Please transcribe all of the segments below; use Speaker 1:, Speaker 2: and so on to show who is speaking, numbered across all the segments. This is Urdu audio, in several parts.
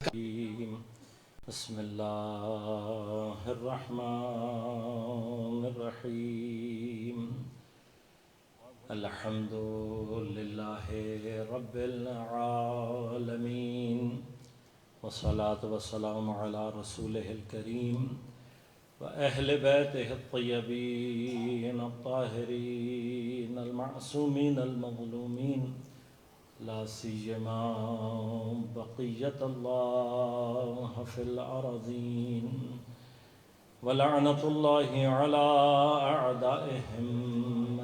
Speaker 1: بسم اللہ الرحمن الرحیم الحمد للہ رب العالمین والصلاة والسلام علی رسولہ الکریم وأهل بيته الطيبين الطاهرين المعصومين المظلومين لا سيما بقية الله في الأرضين ولعنة الله على أعدائهم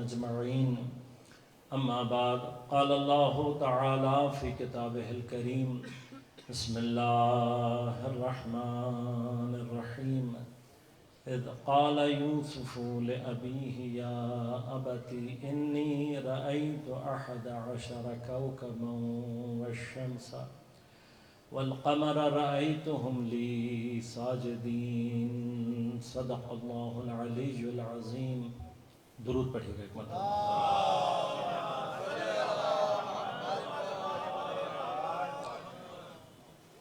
Speaker 1: أجمعين. أما بعد قال الله تعالى في كتابه الكريم بسم الله الرحمن الرحيم إذ قال يوسف لأبيه يا أبت إني رأيت 11 كوكبا والشمس والقمر رأيتهم لي ساجدين صدق الله العلي العظيم. درود پڑھیے گا ایک مرتبہ.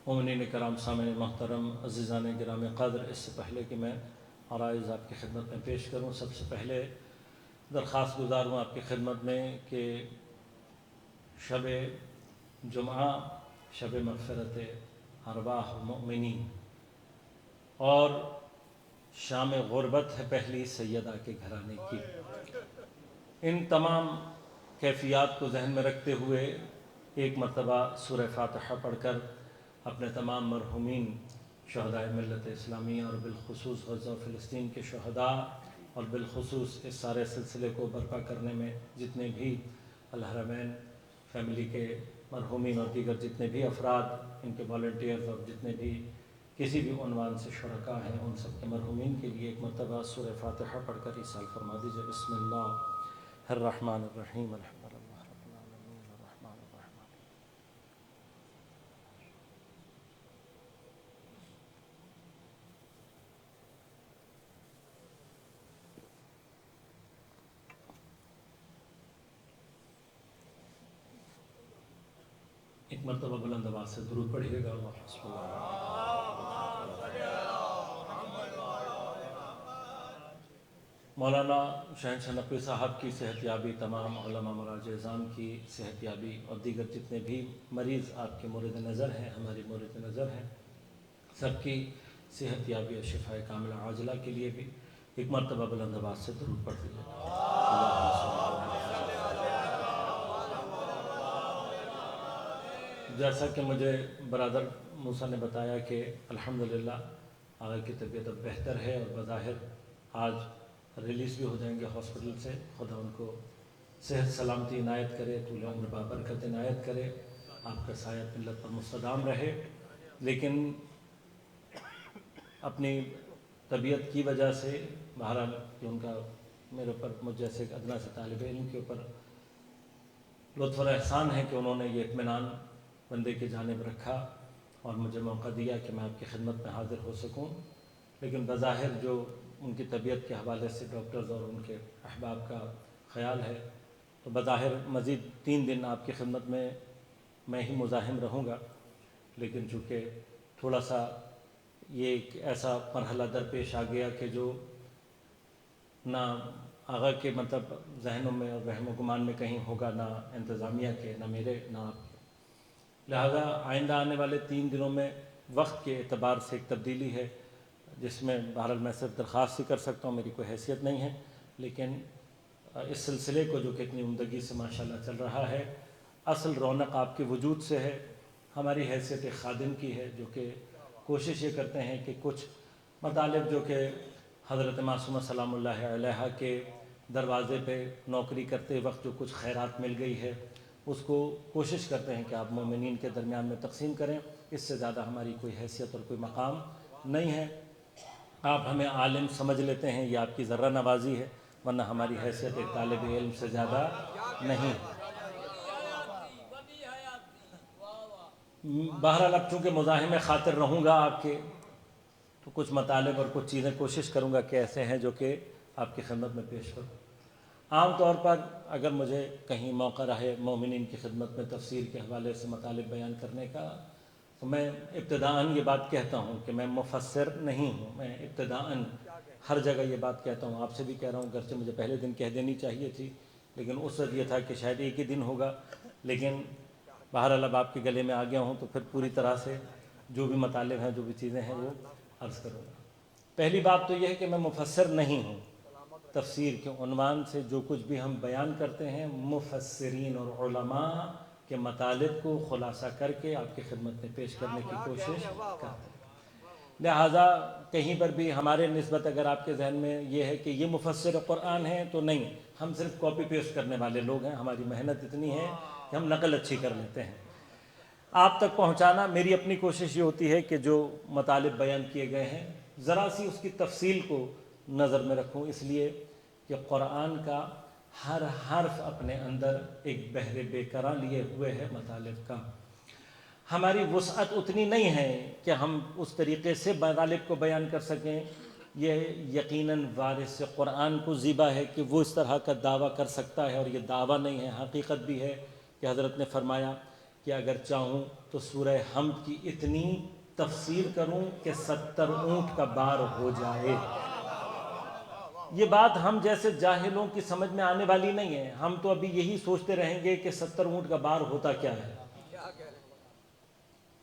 Speaker 1: مومنین کرام، سامعین محترم، عزیزان گرامی قدر، اس سے پہلے کہ میں عرائض آپ کی خدمت میں پیش کروں، سب سے پہلے درخواست گزار ہوں آپ کی خدمت میں کہ شب جمعہ شب مغفرت ارواح المؤمنین اور شام غربت ہے پہلی سیدہ کے گھرانے کی. ان تمام کیفیات کو ذہن میں رکھتے ہوئے ایک مرتبہ سورہ فاتحہ پڑھ کر اپنے تمام مرحومین شہداء ملت اسلامیہ اور بالخصوص غزہ و فلسطین کے شہداء اور بالخصوص اس سارے سلسلے کو برپا کرنے میں جتنے بھی الحرمین فیملی کے مرحومین اور دیگر جتنے بھی افراد، ان کے والنٹیئرز اور جتنے بھی کسی بھی عنوان سے شرکاء ہیں، ان سب کے مرحومین کے لیے ایک مرتبہ سورہ فاتحہ پڑھ کر ایصال فرما دیجیے. بسم اللہ الرحمن الرحیم الحمد للہ رب العالمین الرحمن الرحیم. ایک مرتبہ بلند آواز سے درود پڑھیے گا. اللہ حسب اللہ. مولانا شہنشاہ نقوی صاحب کی صحت یابی، تمام علماء مراجع اعظام کی صحت یابی اور دیگر جتنے بھی مریض آپ کے مورد نظر ہیں، ہماری مورد نظر ہیں، سب کی صحت یابی اور شفاء کاملہ عاجلہ کے لیے بھی ایک مرتبہ بلند آواز سے درود پڑھ دیجیے. جیسا کہ مجھے برادر موسیٰ نے بتایا کہ الحمدللہ آقا کی طبیعت اب بہتر ہے اور بظاہر آج ریلیز بھی ہو جائیں گے ہاسپٹل سے. خدا ان کو صحت سلامتی عنایت کرے، طول عمر بابرکت عنایت کرے، آپ کا سایہ ملت پر مستدام رہے. لیکن اپنی طبیعت کی وجہ سے بہرحال کہ ان کا میرے اوپر، مجھ جیسے ادنا سے طالب علم کے اوپر لطف اور احسان ہے کہ انہوں نے یہ اطمینان بندے کی جانب رکھا اور مجھے موقع دیا کہ میں آپ کی خدمت میں حاضر ہو سکوں. لیکن بظاہر جو ان کی طبیعت کے حوالے سے ڈاکٹرز اور ان کے احباب کا خیال ہے تو بظاہر مزید 3 دن آپ کی خدمت میں ہی مزاحم رہوں گا. لیکن چونکہ تھوڑا سا یہ ایک ایسا مرحلہ درپیش آ گیا کہ جو نہ آغا کے مطلب ذہنوں میں اور وہم و گمان میں کہیں ہوگا، نہ انتظامیہ کے، نہ میرے، نہ آپ کے. لہذا آئندہ آنے والے 3 دنوں میں وقت کے اعتبار سے ایک تبدیلی ہے جس میں بہرحال میں صرف درخواست ہی کر سکتا ہوں، میری کوئی حیثیت نہیں ہے. لیکن اس سلسلے کو جو کہ اتنی عمدگی سے ماشاءاللہ چل رہا ہے، اصل رونق آپ کے وجود سے ہے، ہماری حیثیت ایک خادم کی ہے جو کہ کوشش یہ کرتے ہیں کہ کچھ مطالب جو کہ حضرت معصومہ سلام اللہ علیہا کے دروازے پہ نوکری کرتے وقت جو کچھ خیرات مل گئی ہے اس کو کوشش کرتے ہیں کہ آپ مومنین کے درمیان میں تقسیم کریں. اس سے زیادہ ہماری کوئی حیثیت اور کوئی مقام نہیں ہے. آپ ہمیں عالم سمجھ لیتے ہیں، یہ آپ کی ذرہ نوازی ہے، ورنہ ہماری حیثیت ایک طالب علم سے زیادہ نہیں. بہرحال اب چونکہ مزاحم خاطر رہوں گا آپ کے، تو کچھ مطالب اور کچھ چیزیں کوشش کروں گا کہ ایسے ہیں جو کہ آپ کی خدمت میں پیش کروں. عام طور پر اگر مجھے کہیں موقع رہے مومنین کی خدمت میں تفسیر کے حوالے سے مطالب بیان کرنے کا تو میں ابتداءً یہ بات کہتا ہوں کہ میں مفسر نہیں ہوں. میں ابتداءً ہر جگہ یہ بات کہتا ہوں, آپ سے بھی کہہ رہا ہوں, گرچہ مجھے پہلے دن کہہ دینی چاہیے تھی, لیکن اس وقت یہ تھا کہ شاید ایک ہی دن ہوگا, لیکن بہرحال اب آپ کے گلے میں آ گیا ہوں تو پھر پوری طرح سے جو بھی مطالب ہیں, جو بھی چیزیں ہیں, وہ عرض کروں گا. پہلی بات تو یہ ہے کہ میں مفسر نہیں ہوں. تفسیر کے عنوان سے جو کچھ بھی ہم بیان کرتے ہیں, مفسرین اور علماء کے مطالب کو خلاصہ کر کے آپ کی خدمت میں پیش کرنے کی کوشش کرتے ہیں. لہٰذا کہیں پر بھی ہمارے نسبت اگر آپ کے ذہن میں یہ ہے کہ یہ مفسر قرآن ہے, تو نہیں, ہم صرف کاپی پیسٹ کرنے والے لوگ ہیں. ہماری محنت اتنی ہے کہ ہم نقل اچھی کر لیتے ہیں. آپ تک پہنچانا میری اپنی کوشش یہ ہوتی ہے کہ جو مطالب بیان کیے گئے ہیں ذرا سی اس کی تفصیل کو نظر میں رکھوں, اس لیے کہ قرآن کا ہر حرف اپنے اندر ایک بحر بے قرار لیے ہوئے ہے مطالب کا. ہماری وسعت اتنی نہیں ہے کہ ہم اس طریقے سے مطالب کو بیان کر سکیں. یہ یقیناً وارث قرآن کو زیبا ہے کہ وہ اس طرح کا دعویٰ کر سکتا ہے, اور یہ دعویٰ نہیں ہے, حقیقت بھی ہے کہ حضرت نے فرمایا کہ اگر چاہوں تو سورہ حمد کی اتنی تفسیر کروں کہ 70 اونٹ کا بار ہو جائے. یہ بات ہم جیسے جاہلوں کی سمجھ میں آنے والی نہیں ہے. ہم تو ابھی یہی سوچتے رہیں گے کہ 70 اونٹ کا بار ہوتا کیا ہے,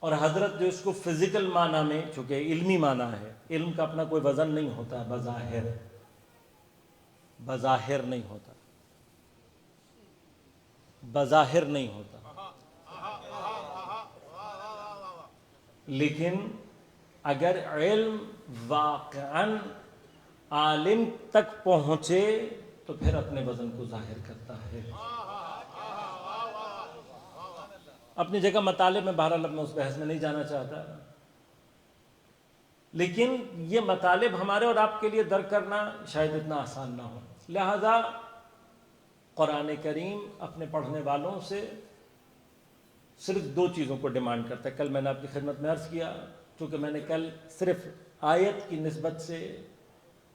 Speaker 1: اور حضرت جو اس کو فزیکل معنی میں, چونکہ علمی معنی ہے, علم کا اپنا کوئی وزن نہیں ہوتا, بظاہر نہیں ہوتا, بظاہر نہیں ہوتا. لیکن اگر علم واقعاً عالم تک پہنچے تو پھر اپنے وزن کو ظاہر کرتا ہے. اپنی جگہ مطالب میں بہرحال میں اس بحث میں نہیں جانا چاہتا, لیکن یہ مطالب ہمارے اور آپ کے لیے درک کرنا شاید اتنا آسان نہ ہو. لہذا قرآن کریم اپنے پڑھنے والوں سے صرف 2 چیزوں کو ڈیمانڈ کرتا ہے. کل میں نے آپ کی خدمت میں عرض کیا, چونکہ میں نے کل صرف آیت کی نسبت سے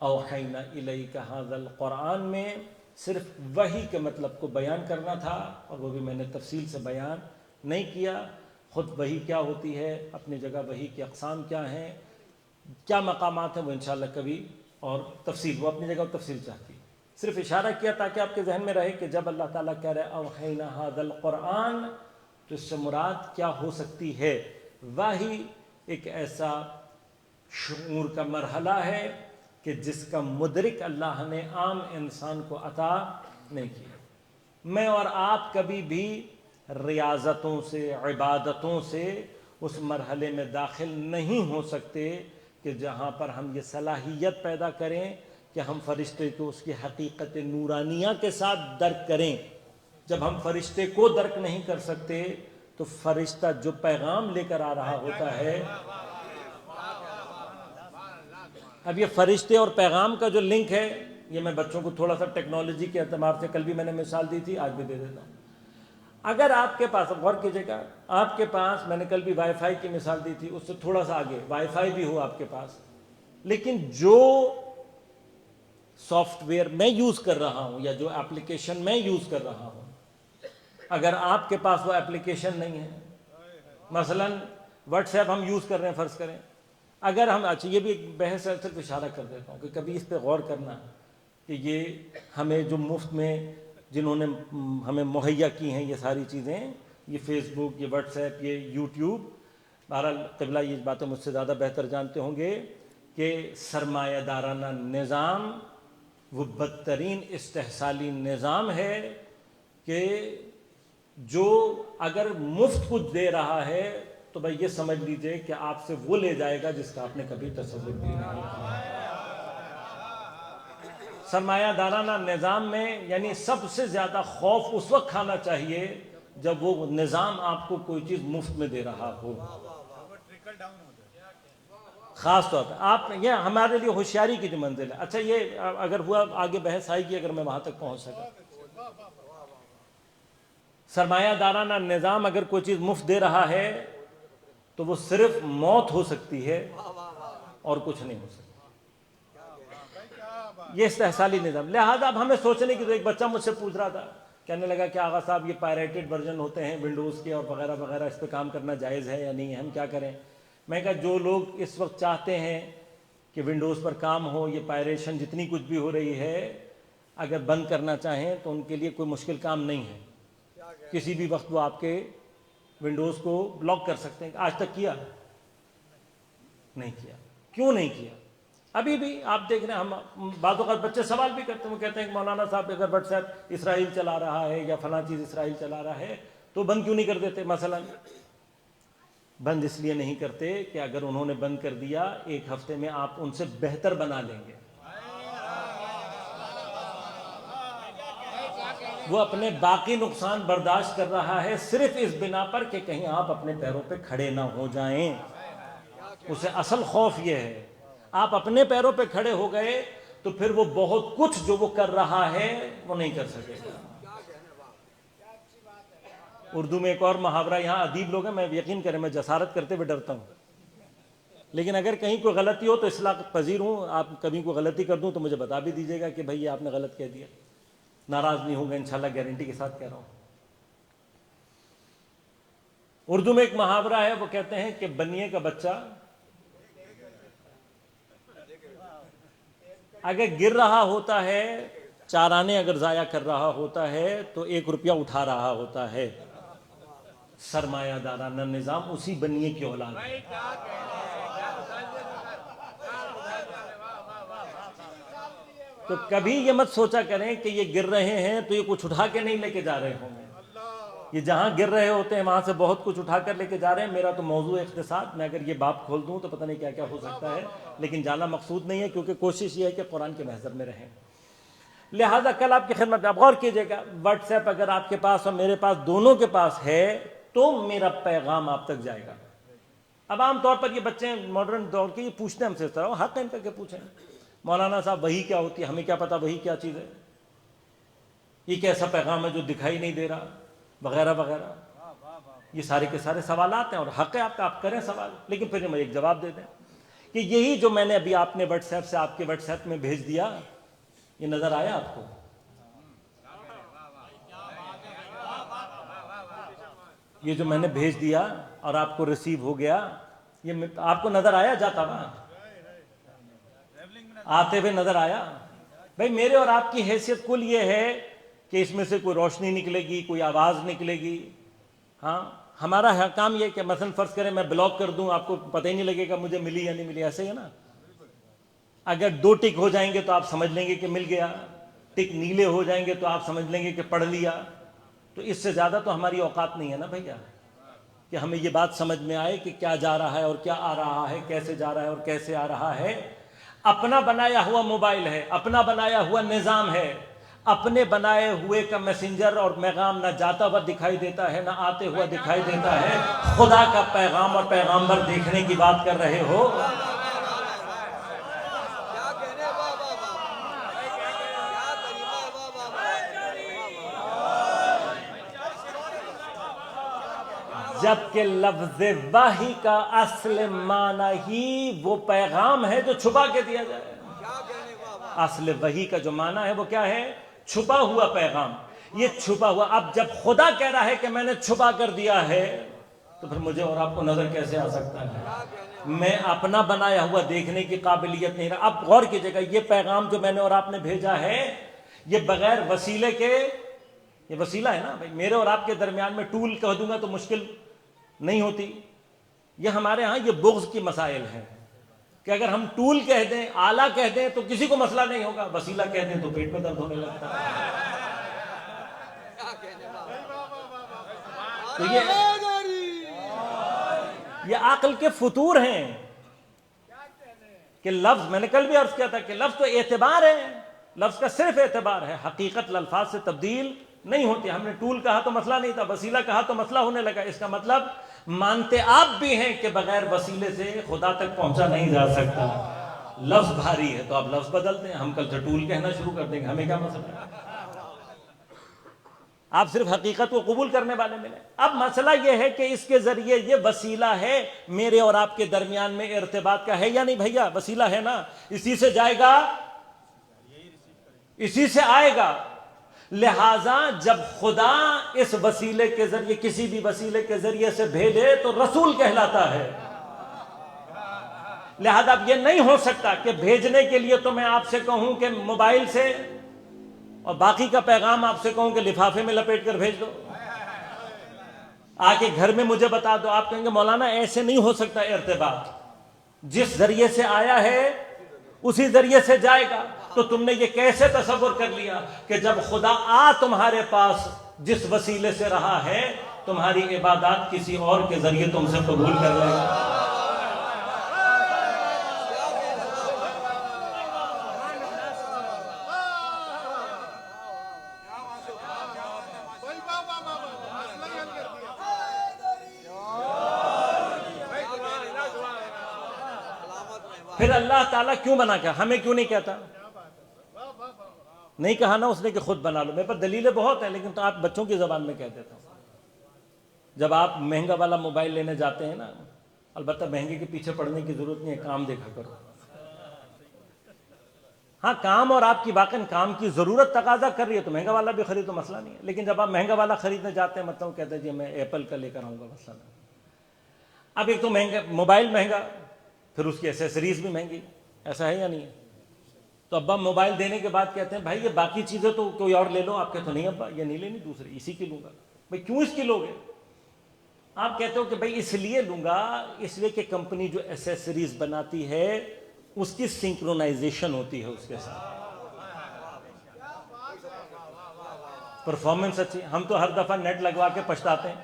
Speaker 1: اوحینا الیک ھذا القرآن میں صرف وحی کے مطلب کو بیان کرنا تھا, اور وہ بھی میں نے تفصیل سے بیان نہیں کیا. خود وحی کیا ہوتی ہے, اپنی جگہ وحی کی اقسام کیا ہیں, کیا مقامات ہیں, وہ انشاءاللہ کبھی اور تفصیل, وہ اپنی جگہ تفصیل چاہتی. صرف اشارہ کیا تاکہ آپ کے ذہن میں رہے کہ جب اللہ تعالیٰ کہہ رہے اوحینا ھذا القرآن, تو اس سے مراد کیا ہو سکتی ہے. وحی ایک ایسا شعور کا مرحلہ ہے کہ جس کا مدرک اللہ نے عام انسان کو عطا نہیں کیا. میں اور آپ کبھی بھی ریاضتوں سے, عبادتوں سے اس مرحلے میں داخل نہیں ہو سکتے کہ جہاں پر ہم یہ صلاحیت پیدا کریں کہ ہم فرشتے کو اس کی حقیقت نورانیہ کے ساتھ درک کریں. جب ہم فرشتے کو درک نہیں کر سکتے تو فرشتہ جو پیغام لے کر آ رہا ہوتا ہے, اب یہ فرشتے اور پیغام کا جو لنک ہے, یہ میں بچوں کو تھوڑا سا ٹیکنالوجی کے اعتبار سے, کل بھی میں نے مثال دی تھی, آج بھی دے دیتا ہوں. اگر آپ کے پاس, غور کیجیے گا, آپ کے پاس, میں نے کل بھی وائی فائی کی مثال دی تھی, اس سے تھوڑا سا آگے وائی فائی بھی ہو آپ کے پاس, لیکن جو سافٹ ویئر میں یوز کر رہا ہوں یا جو ایپلیکیشن میں یوز کر رہا ہوں, اگر آپ کے پاس وہ ایپلیکیشن نہیں ہے, مثلا واٹس ایپ ہم یوز کر رہے ہیں فرض کریں, اگر ہم, اچھا یہ بھی ایک بحث ہے, صرف اشارہ کر دیتا ہوں کہ کبھی اس پہ غور کرنا کہ یہ ہمیں جو مفت میں جنہوں نے ہمیں مہیا کی ہیں یہ ساری چیزیں, یہ فیس بک, یہ واٹس ایپ, یہ یوٹیوب, بہرحال قبلہ یہ باتیں مجھ سے زیادہ بہتر جانتے ہوں گے کہ سرمایہ دارانہ نظام وہ بدترین استحصالی نظام ہے کہ جو اگر مفت کچھ دے رہا ہے تو بھائی یہ سمجھ لیجئے کہ آپ سے وہ لے جائے گا جس کا آپ نے کبھی تصور بھی نہیں کیا. سرمایہ دارانہ نظام میں یعنی سب سے زیادہ خوف اس وقت کھانا چاہیے جب وہ نظام آپ کو کوئی چیز مفت میں دے رہا ہو. خاص طور پہ آپ, یہ ہمارے لیے ہوشیاری کی جو منزل ہے. اچھا یہ اگر ہوا, آگے بحث آئے گی اگر میں وہاں تک پہنچ سکا. سرمایہ دارانہ نظام اگر کوئی چیز مفت دے رہا ہے تو وہ صرف موت ہو سکتی ہے اور کچھ نہیں ہو سکتا. یہ استحصالی نظام. لہذا اب ہمیں سوچنے کی, تو ایک بچہ مجھ سے پوچھ رہا تھا کہنے لگا کہ آغا صاحب یہ پائریٹڈ ورژن ہوتے ہیں ونڈوز کے اور وغیرہ وغیرہ، اس پہ کام کرنا جائز ہے یا نہیں ہے، ہم کیا کریں؟ میں کہا جو لوگ اس وقت چاہتے ہیں کہ ونڈوز پر کام ہو، یہ پائریشن جتنی کچھ بھی ہو رہی ہے، اگر بند کرنا چاہیں تو ان کے لیے کوئی مشکل کام نہیں ہے، کسی بھی وقت وہ آپ کے ونڈوز کو بلاک کر سکتے ہیں۔ آج تک کیا نہیں کیا؟ کیوں نہیں کیا؟ ابھی بھی آپ دیکھ رہے ہیں، ہم بعض اوقات بچے سوال بھی کرتے ہیں، وہ کہتے ہیں کہ مولانا صاحب اگر واٹس ایپ اسرائیل چلا رہا ہے یا فلاں چیز اسرائیل چلا رہا ہے تو بند کیوں نہیں کر دیتے؟ مثلا بند اس لیے نہیں کرتے کہ اگر انہوں نے بند کر دیا، ایک ہفتے میں آپ ان سے بہتر بنا لیں گے۔ وہ اپنے باقی نقصان برداشت کر رہا ہے صرف اس بنا پر کہ کہیں آپ اپنے پیروں پہ کھڑے نہ ہو جائیں۔ اسے اصل خوف یہ ہے، آپ اپنے پیروں پہ کھڑے ہو گئے تو پھر وہ بہت کچھ جو وہ کر رہا ہے وہ نہیں کر سکے گا۔ اردو میں ایک اور محاورہ، یہاں ادیب لوگ ہیں، میں یقین کریں میں جسارت کرتے ہوئے ڈرتا ہوں، لیکن اگر کہیں کوئی غلطی ہو تو اصلاح پذیر ہوں، آپ کبھی کوئی غلطی کر دوں تو مجھے بتا بھی دیجیے گا کہ بھائی آپ نے غلط کہہ دیا، ناراض نہیں ہوں گا انشاءاللہ، گارنٹی کے ساتھ کہہ رہا ہوں۔ اردو میں ایک محاورہ ہے، وہ کہتے ہیں کہ بنیے کا بچہ اگر گر رہا ہوتا ہے، چارانے اگر ضائع کر رہا ہوتا ہے تو 1 روپیہ اٹھا رہا ہوتا ہے، سرمایہ دارانہ نظام اسی بنیے کی اولاد ہے۔ تو کبھی یہ مت سوچا کریں کہ یہ گر رہے ہیں تو یہ کچھ اٹھا کے نہیں لے کے جا رہے ہوں گے، یہ جہاں گر رہے ہوتے ہیں وہاں سے بہت کچھ اٹھا کر لے کے جا رہے ہیں۔ میرا تو موضوع اقتصاد، میں اگر یہ باب کھول دوں تو پتہ نہیں کیا کیا ہو سکتا ہے، لیکن جانا مقصود نہیں ہے، کیونکہ کوشش یہ ہے کہ قرآن کے محضر میں رہیں۔ لہٰذا کل آپ کی خدمت میں آپ غور کیجئے گا، واٹس ایپ اگر آپ کے پاس اور میرے پاس دونوں کے پاس ہے تو میرا پیغام آپ تک جائے گا۔ اب عام طور پر یہ بچے ماڈرن دور کے یہ پوچھتے ہیں ہم سے اس طرح، حق ہے ان کا کہ پوچھیں، مولانا صاحب وحی کیا ہوتی ہے؟ ہمیں کیا پتا وحی کیا چیز ہے، یہ کیسا پیغام ہے جو دکھائی نہیں دے رہا، وغیرہ وغیرہ۔ یہ سارے کے سارے سوالات ہیں اور حق ہے آپ کا، آپ کریں سوال، لیکن پھر میں ایک جواب دے دیں کہ یہی جو میں نے ابھی آپ نے واٹس ایپ سے آپ کے واٹس ایپ میں بھیج دیا، یہ نظر آیا آپ کو؟ یہ جو میں نے بھیج دیا اور آپ کو ریسیو ہو گیا، یہ آپ کو نظر آیا جاتا نا؟ آتے ہوئے نظر آیا؟ بھائی میرے اور آپ کی حیثیت کل یہ ہے کہ اس میں سے کوئی روشنی نکلے گی، کوئی آواز نکلے گی۔ ہاں ہمارا کام یہ کہ مثلا فرض کریں میں بلاک کر دوں، آپ کو پتہ ہی نہیں لگے گا مجھے ملی یا نہیں ملی، ایسے ہے نا؟ اگر 2 ٹک ہو جائیں گے تو آپ سمجھ لیں گے کہ مل گیا، ٹک نیلے ہو جائیں گے تو آپ سمجھ لیں گے کہ پڑھ لیا۔ تو اس سے زیادہ تو ہماری اوقات نہیں ہے نا بھیا کہ ہمیں یہ بات سمجھ میں آئے کہ کیا جا رہا ہے اور کیا آ رہا ہے، کیسے جا رہا ہے اور کیسے آ رہا ہے۔ اپنا بنایا ہوا موبائل ہے، اپنا بنایا ہوا نظام ہے، اپنے بنائے ہوئے کا میسنجر اور پیغام نہ جاتا ہوا دکھائی دیتا ہے نہ آتے ہوا دکھائی دیتا ہے۔ خدا کا پیغام اور پیغامبر دیکھنے کی بات کر رہے ہو۔ جبکہ لفظ وحی کا اصل معنی ہی وہ پیغام ہے جو چھپا کے دیا جائے۔ اصل وحی کا جو معنی ہے وہ کیا ہے؟ چھپا ہوا پیغام۔ یہ چھپا ہوا، اب جب خدا کہہ رہا ہے کہ میں نے چھپا کر دیا ہے تو پھر مجھے اور آپ کو نظر کیسے آ سکتا ہے؟ میں اپنا بنایا ہوا دیکھنے کی قابلیت نہیں رہا۔ اب غور کیجئے گا، یہ پیغام جو میں نے اور آپ نے بھیجا ہے یہ بغیر وسیلے کے، یہ وسیلہ ہے نا بھائی، میرے اور آپ کے درمیان میں ٹول کہہ دوں گا تو مشکل نہیں ہوتی۔ یہ ہمارے ہاں یہ بغض کی مسائل ہیں کہ اگر ہم ٹول کہہ دیں، آلہ کہہ دیں تو کسی کو مسئلہ نہیں ہوگا، وسیلہ کہہ دیں تو پیٹ میں درد ہونے لگتا ہے۔ تو یہ عقل کے فطور ہیں کہ لفظ، میں نے کل بھی عرض کیا تھا کہ لفظ تو اعتبار ہے، لفظ کا صرف اعتبار ہے، حقیقت الفاظ سے تبدیل نہیں ہوتی۔ ہم نے ٹول کہا تو مسئلہ نہیں تھا، وسیلہ کہا تو مسئلہ ہونے لگا۔ اس کا مطلب مانتے آپ بھی ہیں کہ بغیر وسیلے سے خدا تک پہنچا نہیں جا سکتا۔ لفظ بھاری ہے تو آپ لفظ بدل دیں، ہم کل سے ٹول کہنا شروع کر دیں گے، ہمیں کیا مسئلہ ہے؟ آپ صرف حقیقت کو قبول کرنے والے ملیں۔ اب مسئلہ یہ ہے کہ اس کے ذریعے یہ وسیلہ ہے میرے اور آپ کے درمیان میں ارتباط کا، ہے یا نہیں بھیا؟ وسیلہ ہے نا، اسی سے جائے گا، اسی سے آئے گا۔ لہذا جب خدا اس وسیلے کے ذریعے کسی بھی وسیلے کے ذریعے سے بھیجے تو رسول کہلاتا ہے. لہذا اب یہ نہیں ہو سکتا کہ بھیجنے کے لیے تو میں آپ سے کہوں کہ موبائل سے اور باقی کا پیغام آپ سے کہوں کہ لفافے میں لپیٹ کر بھیج دو, آ کے گھر میں مجھے بتا دو. آپ کہیں گے مولانا ایسے نہیں ہو سکتا ارتباط, جس ذریعے سے آیا ہے اسی ذریعے سے جائے گا. تو تم نے یہ کیسے تصور کر لیا کہ جب خدا آ تمہارے پاس جس وسیلے سے رہا ہے تمہاری عبادات کسی اور کے ذریعے تم سے قبول کر لے گا؟ پھر اللہ تعالیٰ کیوں بنا کیا, ہمیں کیوں نہیں کہتا؟ نہیں کہا نا اس نے کہ خود بنا لو. میرے پر دلیلیں بہت ہیں لیکن تو آپ بچوں کی زبان میں کہہ دیتا ہوں. جب آپ مہنگا والا موبائل لینے جاتے ہیں نا, البتہ مہنگے کے پیچھے پڑنے کی ضرورت نہیں ہے, کام دیکھا کرو. ہاں کام اور آپ کی واقعاً کام کی ضرورت تقاضا کر رہی ہے تو مہنگا والا بھی خرید تو مسئلہ نہیں ہے. لیکن جب آپ مہنگا والا خریدنے جاتے ہیں مطلب کہتے ہیں جی میں ایپل کا لے کر آؤں گا, مسئلہ نہیں. اب ایک تو مہنگا موبائل مہنگا, پھر اس کی ایسیسریز بھی مہنگی, ایسا ہے یا نہیں ہے؟ تو ابا موبائل دینے کے بعد کہتے ہیں بھائی یہ باقی چیزیں تو کوئی اور لے لو. آپ کہتے ہو نہیں ابا یہ نہیں لینی, دوسری اسی کی لوں گا. بھائی کیوں اس کی لوگے؟ آپ کہتے ہو کہ بھائی اس لیے لوں گا, اس لیے کہ کمپنی جو ایسیسریز بناتی ہے اس کی سنکرونائزیشن ہوتی ہے اس کے ساتھ, پرفارمنس اچھی. ہم تو ہر دفعہ نیٹ لگوا کے پچھتاتے ہیں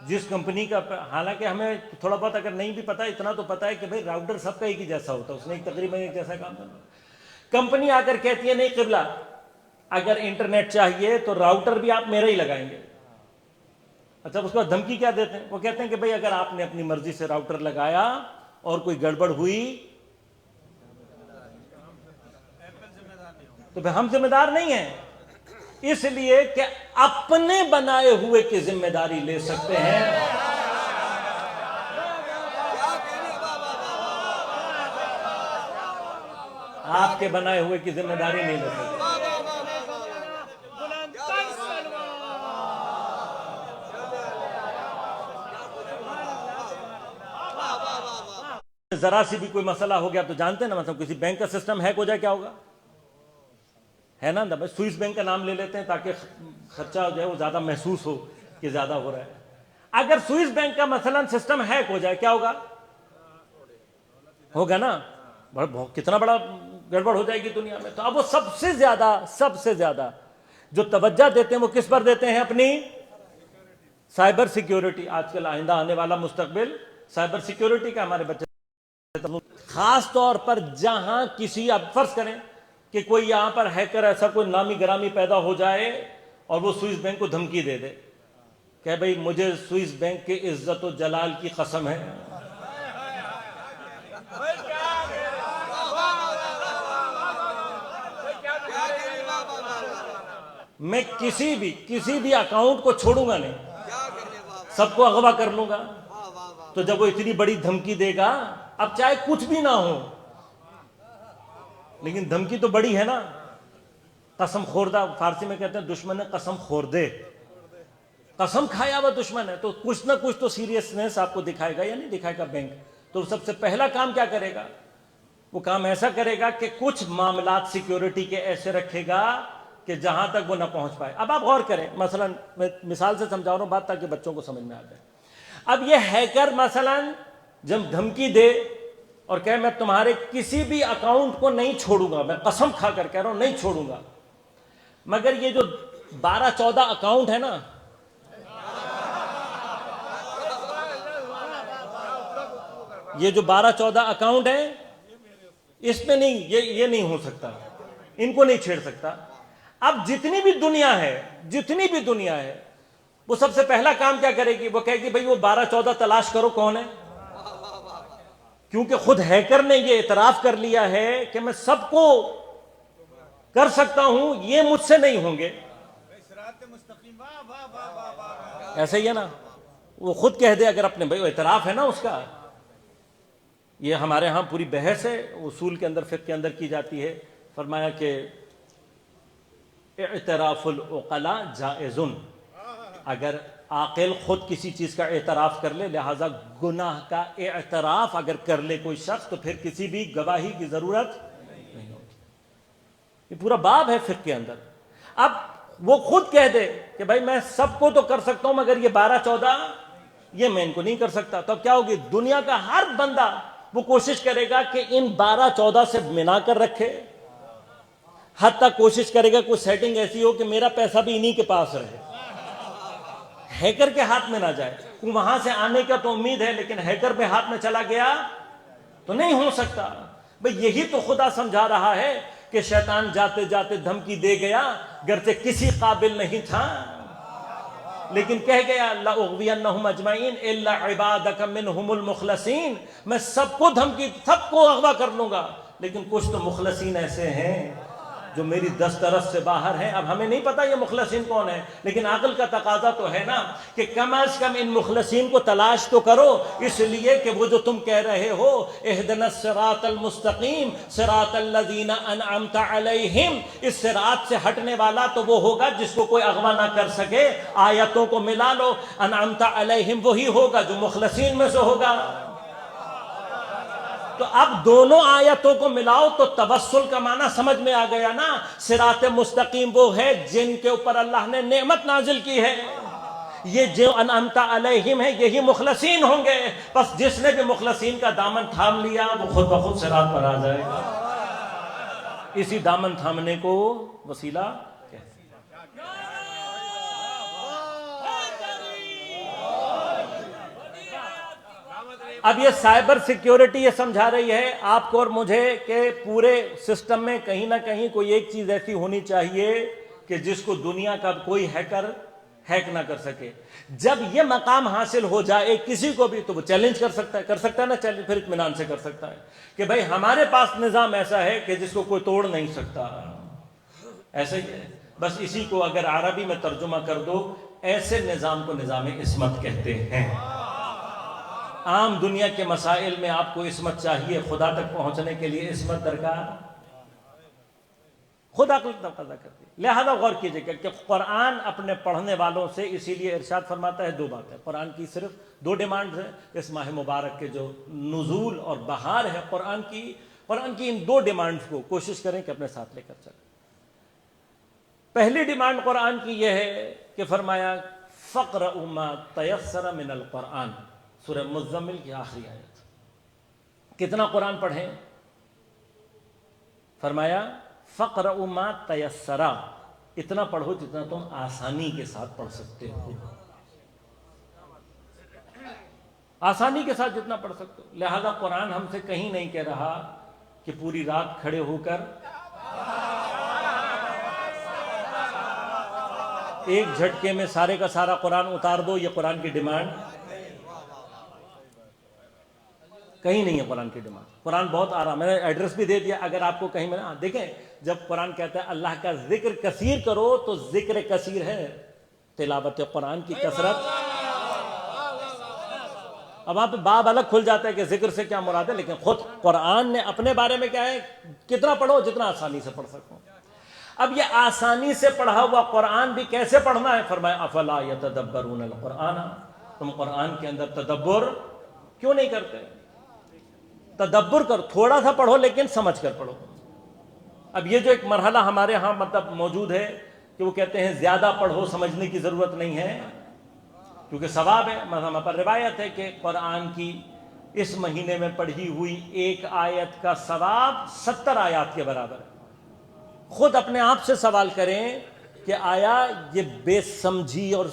Speaker 1: جس کمپنی کا, حالانکہ ہمیں تھوڑا بہت اگر نہیں بھی پتا اتنا تو پتا ہے کہ بھئی راؤٹر سب کا ایک ہی جیسا ہوتا ہے, اس نے ایک تقریباً ایک جیسا کام کرنا. کمپنی آ کر کہتی ہے نہیں قبلہ اگر انٹرنیٹ چاہیے تو راؤٹر بھی آپ میرا ہی لگائیں گے. اچھا اس کو دھمکی کیا دیتے ہیں؟ وہ کہتے ہیں کہ بھئی اگر آپ نے اپنی مرضی سے راؤٹر لگایا اور کوئی گڑبڑ ہوئی تو پھر ہم ذمہ دار نہیں ہیں, اس لیے کہ اپنے بنائے ہوئے کی ذمہ داری لے سکتے ہیں. آپ کے بنائے ہوئے کی ذمہ داری نہیں لے سکتے. ذرا سی بھی کوئی مسئلہ ہو گیا تو جانتے ہیں نا, مطلب کسی بینک کا سسٹم ہیک ہو جائے کیا ہوگا, ہے نا. سوئس بینک کا نام لے لیتے ہیں تاکہ خرچہ جو ہے وہ زیادہ محسوس ہو کہ زیادہ ہو رہا ہے. اگر سوئس بینک کا مثلا سسٹم ہیک ہو جائے کیا ہوگا؟ ہوگا نا, کتنا بڑا گڑبڑ ہو جائے گی دنیا میں. تو اب وہ سب سے زیادہ جو توجہ دیتے ہیں وہ کس پر دیتے ہیں؟ اپنی سائبر سیکیورٹی. آج کل آئندہ آنے والا مستقبل سائبر سیکیورٹی کا ہمارے بچے, خاص طور پر جہاں کسی, اب فرض کریں کہ کوئی یہاں پر ہیکر ایسا کوئی نامی گرامی پیدا ہو جائے اور وہ سوئس بینک کو دھمکی دے دے کہ بھئی مجھے سوئس بینک کے عزت و جلال کی قسم ہے میں کسی بھی اکاؤنٹ کو چھوڑوں گا نہیں, سب کو اغوا کر لوں گا. تو جب وہ اتنی بڑی دھمکی دے گا, اب چاہے کچھ بھی نہ ہو لیکن دھمکی تو بڑی ہے نا. قسم خوردہ فارسی میں کہتے ہیں دشمن نے قسم خوردے, قسم کھایا ہوا دشمن ہے, تو کچھ نہ کچھ تو سیریسنس آپ کو دکھائے گا یا نہیں دکھائے گا بینک. تو سب سے پہلا کام کیا کرے گا؟ وہ کام ایسا کرے گا کہ کچھ معاملات سیکیورٹی کے ایسے رکھے گا کہ جہاں تک وہ نہ پہنچ پائے. اب آپ غور کریں, مثلا میں مثال سے سمجھا رہا ہوں بات تاکہ بچوں کو سمجھ میں آ جائے. اب یہ ہیکر مثلا جب دھمکی دے اور کہے میں تمہارے کسی بھی اکاؤنٹ کو نہیں چھوڑوں گا, میں قسم کھا کر کہہ رہا ہوں نہیں چھوڑوں گا, مگر یہ جو 12-14 اکاؤنٹ ہے نا, یہ جو 12-14 اکاؤنٹ ہیں اس میں نہیں, یہ نہیں ہو سکتا, ان کو نہیں چھیڑ سکتا. اب جتنی بھی دنیا ہے وہ سب سے پہلا کام کیا کرے گی؟ وہ کہے گی بھئی وہ 12-14 تلاش کرو کون ہے, کیونکہ خود ہیکر نے یہ اعتراف کر لیا ہے کہ میں سب کو کر سکتا ہوں, یہ مجھ سے نہیں ہوں گے. ایسا ہی ہے نا, وہ خود کہہ دے اگر اپنے, بھئی وہ اعتراف ہے نا اس کا. یہ ہمارے ہاں پوری بحث ہے اصول کے اندر, فقہ کے اندر کی جاتی ہے. فرمایا کہ اعتراف العقلاء جائز، اگر عاقل خود کسی چیز کا اعتراف کر لے، لہذا گناہ کا اعتراف اگر کر لے کوئی شخص تو پھر کسی بھی گواہی کی ضرورت نہیں ہوتی۔ یہ پورا باب ہے فقہ کے اندر۔ اب وہ خود کہہ دے کہ بھائی میں سب کو تو کر سکتا ہوں مگر یہ 12-14 یہ میں ان کو نہیں کر سکتا، تو اب کیا ہوگی؟ دنیا کا ہر بندہ وہ کوشش کرے گا کہ ان 12-14 سے ملا کر رکھے، حتیٰ کوشش کرے گا کوئی سیٹنگ ایسی ہو کہ میرا پیسہ بھی انہی کے پاس رہے، ہیکر کے ہاتھ میں نہ جائے۔ وہاں سے آنے کا تو امید ہے لیکن ہیکر پہ ہاتھ میں چلا گیا تو نہیں ہو سکتا۔ بھئی یہی تو خدا سمجھا رہا ہے کہ شیطان جاتے جاتے دھمکی دے گیا، گرچہ کسی قابل نہیں تھا لیکن کہہ گیا لَأُغْوِيَنَّهُمْ أَجْمَعِينَ إِلَّا عِبَادَكَ مِنْهُمُ الْمُخْلَصِينَ، میں سب کو دھمکی، سب کو اغوا کر لوں گا لیکن کچھ تو مخلصین ایسے ہیں جو میری دسترس سے باہر ہیں۔ اب ہمیں نہیں پتا یہ مخلصین کون ہیں، لیکن عقل کا تقاضا تو ہے نا کہ کم از کم ان مخلصین کو تلاش تو کرو، اس لیے کہ وہ جو تم کہہ رہے ہو اہدنا الصراط المستقیم صراط الذین انعمت علیہم، اس صراط سے ہٹنے والا تو وہ ہوگا جس کو کوئی اغوا نہ کر سکے۔ آیتوں کو ملا لو، انعمت علیہم وہی ہوگا جو مخلصین میں سے ہوگا۔ تو اب دونوں آیتوں کو ملاؤ تو توسل کا معنی سمجھ میں آ گیا نا۔ صراط مستقیم وہ ہے جن کے اوپر اللہ نے نعمت نازل کی ہے، یہ جو انعمت علیہم ہے یہی مخلصین ہوں گے۔ پس جس نے بھی مخلصین کا دامن تھام لیا وہ خود بخود صراط پر آ جائے گا۔ اسی دامن تھامنے کو وسیلہ کہتے ہیں۔ اب یہ سائبر سیکیورٹی یہ سمجھا رہی ہے آپ کو اور مجھے کہ پورے سسٹم میں کہیں نہ کہیں کوئی ایک چیز ایسی ہونی چاہیے کہ جس کو دنیا کا کوئی ہیکر ہیک نہ کر سکے۔ جب یہ مقام حاصل ہو جائے کسی کو بھی تو وہ چیلنج کر سکتا ہے نا، چیلنج پھر اطمینان سے کر سکتا ہے کہ بھائی ہمارے پاس نظام ایسا ہے کہ جس کو کوئی توڑ نہیں سکتا۔ ایسا ہی ہے، بس اسی کو اگر عربی میں ترجمہ کر دو، ایسے نظام کو نظام عصمت کہتے ہیں۔ عام دنیا کے مسائل میں آپ کو عصمت چاہیے، خدا تک پہنچنے کے لیے عصمت درکار، خود عقل تقاضا کرتی ہے۔ لہذا غور کیجئے کہ قرآن اپنے پڑھنے والوں سے اسی لیے ارشاد فرماتا ہے 2 باتیں۔ قرآن کی صرف 2 ڈیمانڈز ہیں اس ماہ مبارک کے جو نزول اور بہار ہے، قرآن کی ان 2 ڈیمانڈز کو کوشش کریں کہ اپنے ساتھ لے کر چلیں۔ پہلی ڈیمانڈ قرآن کی یہ ہے کہ فرمایا فَقْرَؤْا مَا تَيَسَّرَ مِنَ الْقُرْآنِ، سورہ مزمل کی آخری آیت۔ کتنا قرآن پڑھیں؟ فرمایا فَقْرَؤْا مَا تَيَسَّرَ، اتنا پڑھو جتنا تم آسانی کے ساتھ پڑھ سکتے ہو، آسانی کے ساتھ جتنا پڑھ سکتے ہو۔ لہذا قرآن ہم سے کہیں نہیں کہہ رہا کہ پوری رات کھڑے ہو کر ایک جھٹکے میں سارے کا سارا قرآن اتار دو، یہ قرآن کی ڈیمانڈ کہیں نہیں ہے۔ قرآن کی ڈیمانڈ، قرآن بہت آرام، میں نے ایڈریس بھی دے دیا، اگر آپ کو کہیں میں دیکھیں جب قرآن کہتا ہے اللہ کا ذکر کثیر کرو تو ذکر کثیر ہے تلاوت قرآن کی کثرت۔ اب وہاں پہ باب الگ کھل جاتا ہے کہ ذکر سے کیا مراد ہے، لیکن خود قرآن نے اپنے بارے میں کیا ہے، کتنا پڑھو جتنا آسانی سے پڑھ سکو۔ اب یہ آسانی سے پڑھا ہوا قرآن بھی کیسے پڑھنا ہے؟ فرمایا افلا یتدبرون القرآن، تم قرآن کے اندر تدبر کیوں نہیں کرتے؟ تدبر کر، تھوڑا سا پڑھو لیکن سمجھ کر پڑھو۔ اب یہ جو ایک مرحلہ ہمارے ہاں مطلب موجود ہے کہ وہ کہتے ہیں زیادہ پڑھو، سمجھنے کی ضرورت نہیں ہے کیونکہ ثواب ہے۔ مثلا پر روایت ہے کہ قرآن کی اس مہینے میں پڑھی ہوئی ایک آیت کا ثواب 70 آیات کے برابر ہے۔ خود اپنے آپ سے سوال کریں کہ آیا یہ بے سمجھی اور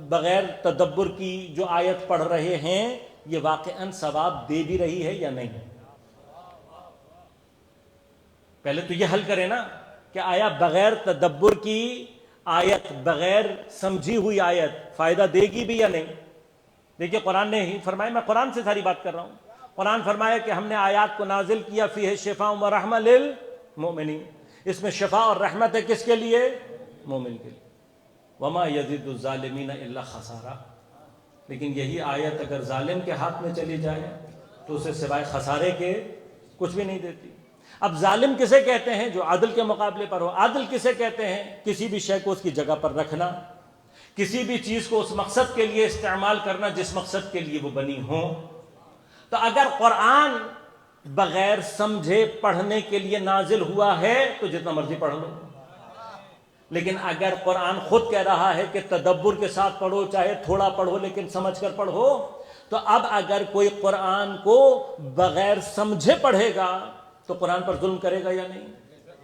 Speaker 1: بغیر تدبر کی جو آیت پڑھ رہے ہیں یہ واقعاً ثواب دے بھی رہی ہے یا نہیں؟ پہلے تو یہ حل کریں نا کہ آیا بغیر تدبر کی آیت، بغیر سمجھی ہوئی آیت فائدہ دے گی بھی یا نہیں؟ دیکھیے قرآن نے ہی فرمایا، میں قرآن سے ساری بات کر رہا ہوں، قرآن فرمایا کہ ہم نے آیات کو نازل کیا فیہ شفاء و رحمۃ للمؤمنین، اس میں شفا اور رحمت ہے کس کے لیے؟ مومن کے لیے۔ وما یزید الظالمین الا خسارہ، لیکن یہی آیت اگر ظالم کے ہاتھ میں چلی جائے تو اسے سوائے خسارے کے کچھ بھی نہیں دیتی۔ اب ظالم کسے کہتے ہیں؟ جو عدل کے مقابلے پر ہو. عدل کسے کہتے ہیں؟ کسی بھی شے کو اس کی جگہ پر رکھنا، کسی بھی چیز کو اس مقصد کے لیے استعمال کرنا جس مقصد کے لیے وہ بنی ہو. تو اگر قرآن بغیر سمجھے پڑھنے کے لیے نازل ہوا ہے تو جتنا مرضی پڑھ لو، لیکن اگر قرآن خود کہہ رہا ہے کہ تدبر کے ساتھ پڑھو، چاہے تھوڑا پڑھو لیکن سمجھ کر پڑھو، تو اب اگر کوئی قرآن کو بغیر سمجھے پڑھے گا تو قرآن پر ظلم کرے گا یا نہیں؟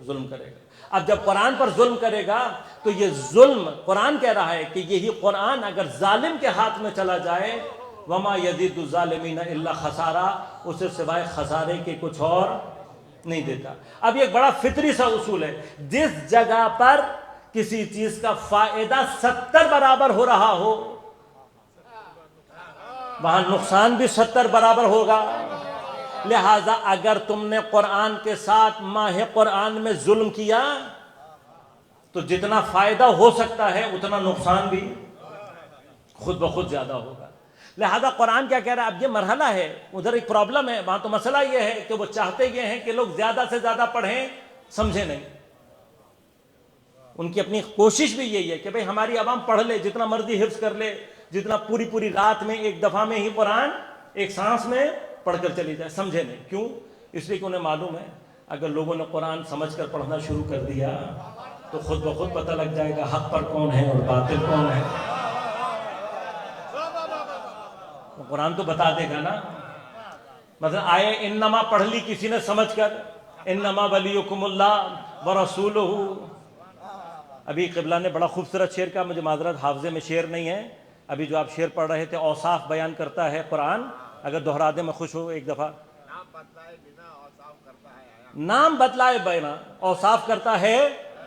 Speaker 1: ظلم کرے گا. اب جب قرآن پر ظلم کرے گا تو یہ ظلم، قرآن کہہ رہا ہے کہ یہی قرآن اگر ظالم کے ہاتھ میں چلا جائے، وما یزید الظالمین الا خسارا، اسے سوائے خسارے کے کچھ اور نہیں دیتا. اب یہ ایک بڑا فطری سا اصول ہے، جس جگہ پر کسی چیز کا فائدہ 70 برابر ہو رہا ہو وہاں نقصان بھی 70 برابر ہوگا. لہذا اگر تم نے قرآن کے ساتھ ماہ قرآن میں ظلم کیا تو جتنا فائدہ ہو سکتا ہے اتنا نقصان بھی خود بخود زیادہ ہوگا. لہذا قرآن کیا کہہ رہا ہے؟ اب یہ مرحلہ ہے، ادھر ایک پرابلم ہے، وہاں تو مسئلہ یہ ہے کہ وہ چاہتے یہ ہیں کہ لوگ زیادہ سے زیادہ پڑھیں، سمجھیں نہیں. ان کی اپنی کوشش بھی یہی ہے کہ بھئی ہماری عوام پڑھ لے، جتنا مرضی حفظ کر لے، جتنا پوری رات میں ایک دفعہ میں ہی قرآن ایک سانس میں پڑھ کر چلی جائے، سمجھے نہیں. کیوں؟ اس لیے کہ انہیں معلوم ہے اگر لوگوں نے قرآن سمجھ کر پڑھنا شروع کر دیا تو خود بخود پتہ لگ جائے گا حق پر کون ہے اور باطل کون ہے. قرآن تو بتا دے گا نا. مثلا آئے انما پڑھ لی کسی نے سمجھ کر، انما ولیکم اللہ ورسولہ. ابھی قبلہ نے بڑا خوبصورت شعر کہا، مجھے معذرت حافظے میں شعر نہیں ہے. ابھی جو آپ شعر پڑھ رہے تھے، اوصاف بیان کرتا ہے قرآن، اگر دہرا دیں میں خوش ہوں ایک دفعہ. نام بتلائے بیان، اوصاف کرتا ہے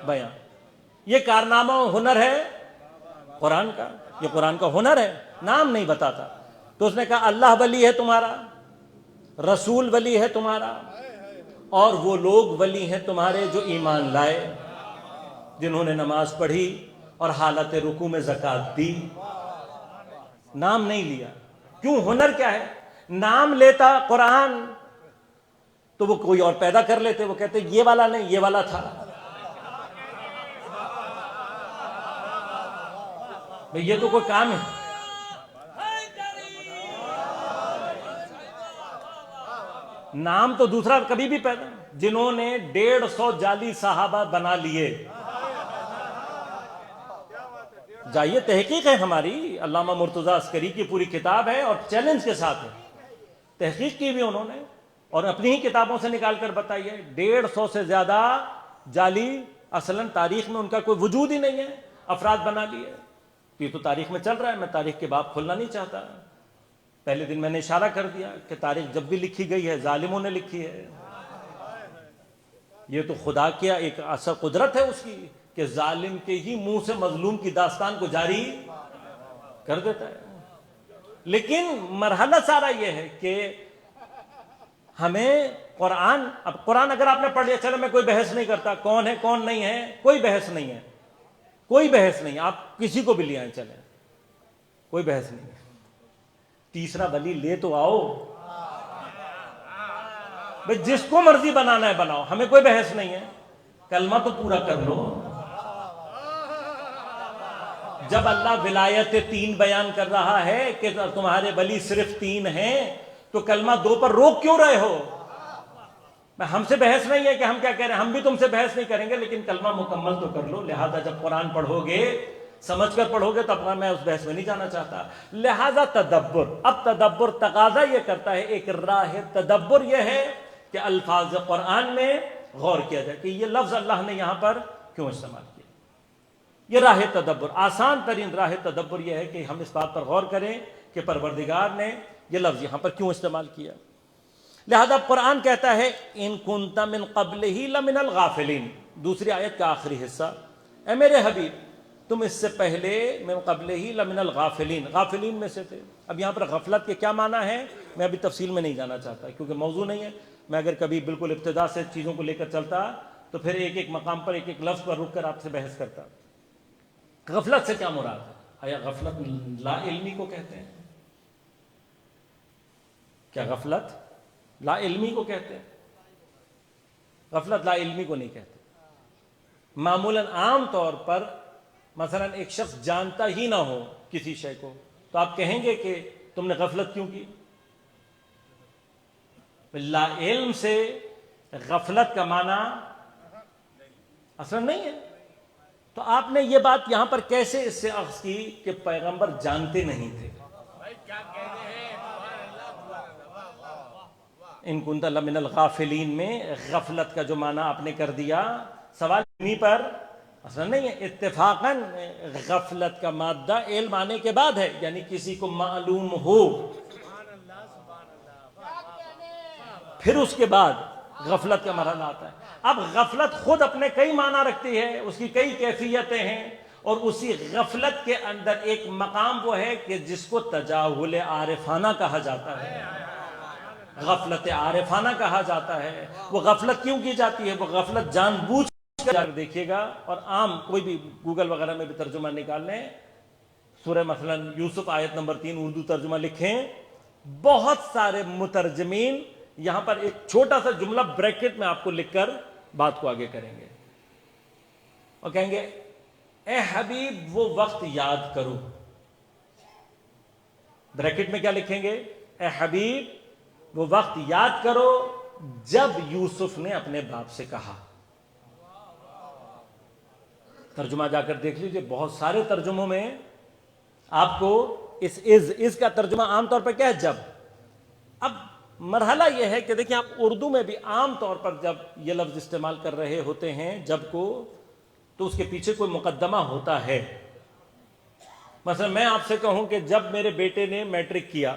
Speaker 1: بیان. یہ کارنامہ و ہنر ہے قرآن کا، یہ قرآن کا ہنر ہے، نام نہیں بتاتا. تو اس نے کہا اللہ ولی ہے تمہارا، رسول ولی ہے تمہارا، اور وہ لوگ ولی ہیں تمہارے جو ایمان لائے، جنہوں نے نماز پڑھی اور حالت رکوع میں زکوٰۃ دی. نام نہیں لیا. کیوں؟ ہنر کیا ہے؟ نام لیتا قرآن تو وہ کوئی اور پیدا کر لیتے، وہ کہتے یہ والا نہیں، یہ والا تھا. بھئی یہ تو کوئی کام ہے. نام تو دوسرا کبھی بھی پیدا، جنہوں نے 150 جعلی صحابہ بنا لیے. جائیے، تحقیق ہے ہماری، علامہ مرتضیٰ عسکری کی پوری کتاب ہے اور چیلنج کے ساتھ ہے. تحقیق کی بھی انہوں نے اور اپنی ہی کتابوں سے نکال کر بتائیے. 150 سے زیادہ جعلی اصلاً تاریخ میں ان کا کوئی وجود ہی نہیں ہے، افراد بنا لیے. یہ تو تاریخ میں چل رہا ہے، میں تاریخ کے باب کھولنا نہیں چاہتا. پہلے دن میں نے اشارہ کر دیا کہ تاریخ جب بھی لکھی گئی ہے ظالموں نے لکھی ہے. یہ تو خدا کیا ایک اثر قدرت ہے اس کی کہ ظالم کے ہی منہ سے مظلوم کی داستان کو جاری کر دیتا ہے. لیکن مرحلہ سارا یہ ہے کہ ہمیں قرآن، اب قرآن اگر آپ نے پڑھ لیا، چلو میں کوئی بحث نہیں کرتا کون ہے کون نہیں ہے، کوئی بحث نہیں ہے، کوئی بحث نہیں. آپ کسی کو بھی لے آئیں، چلیں، کوئی بحث نہیں ہے. تیسرا ولی لے تو آؤ، بھئی جس کو مرضی بنانا ہے بناؤ، ہمیں کوئی بحث نہیں ہے. کلمہ تو پورا کر لو. جب اللہ ولایت 3 بیان کر رہا ہے کہ تمہارے ولی صرف 3 ہیں تو کلمہ 2 پر روک کیوں رہے ہو؟ ہم سے بحث نہیں ہے کہ ہم کیا کہہ رہے ہیں، ہم بھی تم سے بحث نہیں کریں گے، لیکن کلمہ مکمل تو کر لو. لہذا جب قرآن پڑھو گے، سمجھ کر پڑھو گے، تب میں اس بحث میں نہیں جانا چاہتا. لہذا تدبر، اب تدبر تقاضا یہ کرتا ہے، ایک راہ تدبر یہ ہے کہ الفاظ قرآن میں غور کیا جائے کہ یہ لفظ اللہ نے یہاں پر کیوں استعمال کیا. یہ راہ تدبر، آسان ترین راہ تدبر یہ ہے کہ ہم اس بات پر غور کریں کہ پروردگار نے یہ لفظ یہاں پر کیوں استعمال کیا. لہذا قرآن کہتا ہے ان کنت من قبلہ لمن الغافلین، دوسری آیت کا آخری حصہ، اے میرے حبیب تم اس سے پہلے من قبلہ لمن الغافلین، غافلین میں سے تھے. اب یہاں پر غفلت کے کیا معنی ہے میں ابھی تفصیل میں نہیں جانا چاہتا کیونکہ موضوع نہیں ہے. میں اگر کبھی بالکل ابتدا سے چیزوں کو لے کر چلتا تو پھر ایک ایک مقام پر ایک ایک لفظ پر رک کر آپ سے بحث کرتا. غفلت سے کیا مراد ہے؟ آیا غفلت لا علمی کو کہتے ہیں؟ کیا غفلت لا علمی کو کہتے ہیں؟ غفلت لا علمی کو نہیں کہتے. معمولاً عام طور پر مثلا ایک شخص جانتا ہی نہ ہو کسی شے کو تو آپ کہیں گے کہ تم نے غفلت کیوں کی؟ لا علم سے غفلت کا معنی اصلا نہیں ہے. تو آپ نے یہ بات یہاں پر کیسے اس سے اخذ کی کہ پیغمبر جانتے نہیں تھے؟ ان کنت لمن الغافلین میں غفلت کا جو معنی آپ نے کر دیا سوال علمی پر اصلا نہیں ہے. اتفاقاً غفلت کا مادہ علم آنے کے بعد ہے، یعنی کسی کو معلوم ہو پھر اس کے بعد غفلت کا مرحلہ آتا ہے. اب غفلت خود اپنے کئی معنی رکھتی ہے، اس کی کئی کیفیتیں ہیں، اور اسی غفلت کے اندر ایک مقام وہ ہے کہ جس کو تجاہل عارفانہ کہا جاتا ہے. غفلت عارفانہ کہا جاتا ہے. وہ غفلت کیوں کی جاتی ہے؟ وہ غفلت جان بوجھ کر دیکھیے گا، اور عام کوئی بھی گوگل وغیرہ میں بھی ترجمہ نکال لیں، سورہ مثلا یوسف آیت نمبر 3 اردو ترجمہ لکھیں، بہت سارے مترجمین یہاں پر ایک چھوٹا سا جملہ بریکٹ میں آپ کو لکھ کر بات کو آگے کریں گے اور کہیں گے اے حبیب وہ وقت یاد کرو. بریکٹ میں کیا لکھیں گے؟ اے حبیب وہ وقت یاد کرو جب یوسف نے اپنے باپ سے کہا. ترجمہ جا کر دیکھ لیجئے، بہت سارے ترجموں میں آپ کو اس کا ترجمہ عام طور پر کیا ہے؟ جب. اب مرحلہ یہ ہے کہ دیکھیں آپ اردو میں بھی عام طور پر جب یہ لفظ استعمال کر رہے ہوتے ہیں جب کو، تو اس کے پیچھے کوئی مقدمہ ہوتا ہے. مثلا میں آپ سے کہوں کہ جب میرے بیٹے نے میٹرک کیا،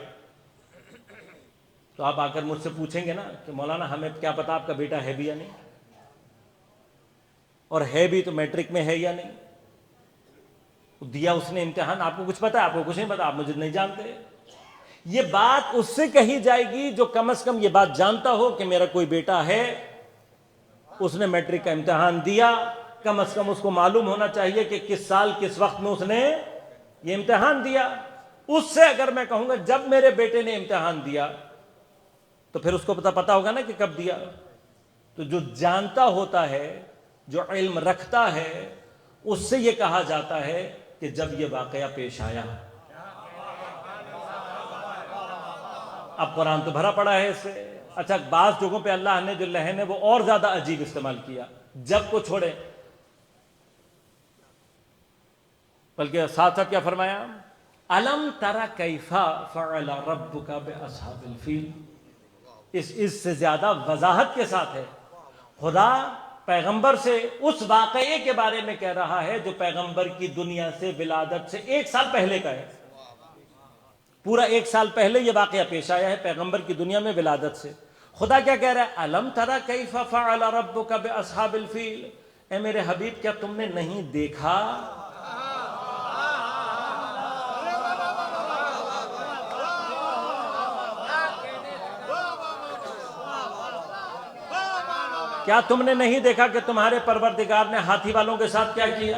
Speaker 1: تو آپ آ کر مجھ سے پوچھیں گے نا کہ مولانا ہمیں کیا پتا آپ کا بیٹا ہے بھی یا نہیں، اور ہے بھی تو میٹرک میں ہے یا نہیں، دیا اس نے امتحان، آپ کو کچھ پتا ہے؟ آپ کو کچھ نہیں پتا، آپ مجھے نہیں جانتے. یہ بات اس سے کہی جائے گی جو کم از کم یہ بات جانتا ہو کہ میرا کوئی بیٹا ہے، اس نے میٹرک کا امتحان دیا، کم از کم اس کو معلوم ہونا چاہیے کہ کس سال کس وقت میں اس نے یہ امتحان دیا. اس سے اگر میں کہوں گا جب میرے بیٹے نے امتحان دیا، تو پھر اس کو پتا ہوگا نا کہ کب دیا. تو جو جانتا ہوتا ہے، جو علم رکھتا ہے، اس سے یہ کہا جاتا ہے کہ جب یہ واقعہ پیش آیا. اب قرآن تو بھرا پڑا ہے اس سے. اچھا بعض جگہوں پہ اللہ نے جو لہن ہے وہ اور زیادہ عجیب استعمال کیا، جب کو چھوڑے، بلکہ ساتھ ساتھ کیا فرمایا؟ الم تر کیف فعل ربک باصحاب الفیل. اس سے زیادہ وضاحت کے ساتھ ہے. خدا پیغمبر سے اس واقعے کے بارے میں کہہ رہا ہے جو پیغمبر کی دنیا سے ولادت سے 1 سال پہلے کا ہے. پورا 1 سال پہلے یہ واقعہ پیش آیا ہے پیغمبر کی دنیا میں ولادت سے. خدا کیا کہہ رہا ہے؟ الم تر کیف فعل ربک باصحاب الفیل. اے میرے حبیب کیا تم نے نہیں دیکھا کیا تم نے نہیں دیکھا کہ تمہارے پروردگار نے ہاتھی والوں کے ساتھ کیا کیا؟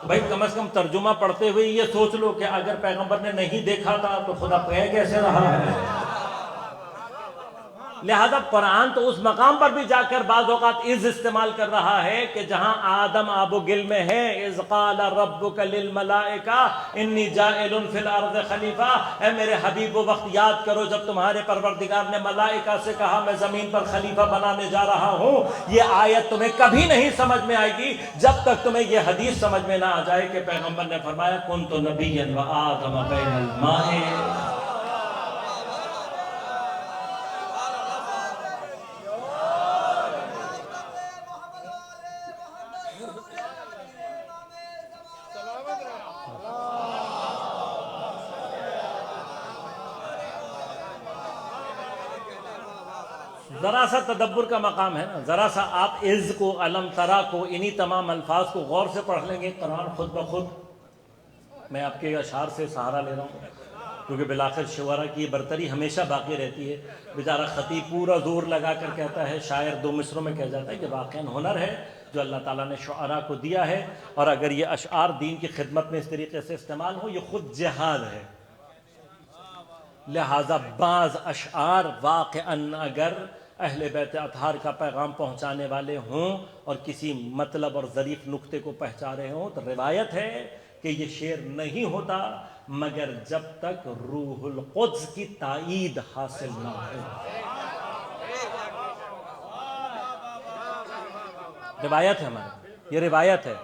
Speaker 1: بھائی کم از کم ترجمہ پڑھتے ہوئے یہ سوچ لو کہ اگر پیغمبر نے نہیں دیکھا تھا تو خدا کہہ کیسے رہا ہے؟ لہذا قرآن تو اس مقام پر بھی جا کر بعض اوقات از استعمال کر رہا ہے کہ جہاں آدم آب و گل میں ہے، اذ قال ربک للملائکہ انی جاعل فی الارض خلیفہ. اے میرے حبیب وہ وقت یاد کرو جب تمہارے پروردگار نے ملائکہ سے کہا میں زمین پر خلیفہ بنانے جا رہا ہوں. یہ آیت تمہیں کبھی نہیں سمجھ میں آئے گی جب تک تمہیں یہ حدیث سمجھ میں نہ آ جائے کہ پیغمبر نے فرمایا کنت نبیا و آدم بین الماء. ذرا سا تدبر کا مقام ہے نا. ذرا سا آپ عز کو، علم ترا کو، انہی تمام الفاظ کو غور سے پڑھ لیں گے. قرآن خود بخود، میں آپ کے اشعار سے سہارا لے رہا ہوں کیونکہ بالآخر شعراء کی برتری ہمیشہ باقی رہتی ہے. بیچارہ خطیب پورا زور لگا کر کہتا ہے، شاعر 2 مصروں میں کہہ جاتا ہے کہ واقعاً ہنر ہے جو اللہ تعالیٰ نے شعراء کو دیا ہے، اور اگر یہ اشعار دین کی خدمت میں اس طریقے سے استعمال ہو یہ خود جہاد ہے. لہذا بعض اشعار واقعاً اگر اہل بیت اطہار کا پیغام پہنچانے والے ہوں اور کسی مطلب اور ظریف نقطے کو پہنچا رہے ہوں، تو روایت ہے کہ یہ شعر نہیں ہوتا مگر جب تک روح القدس کی تائید حاصل نہ ہو۔ روایت ہے ہماری، یہ روایت ہے،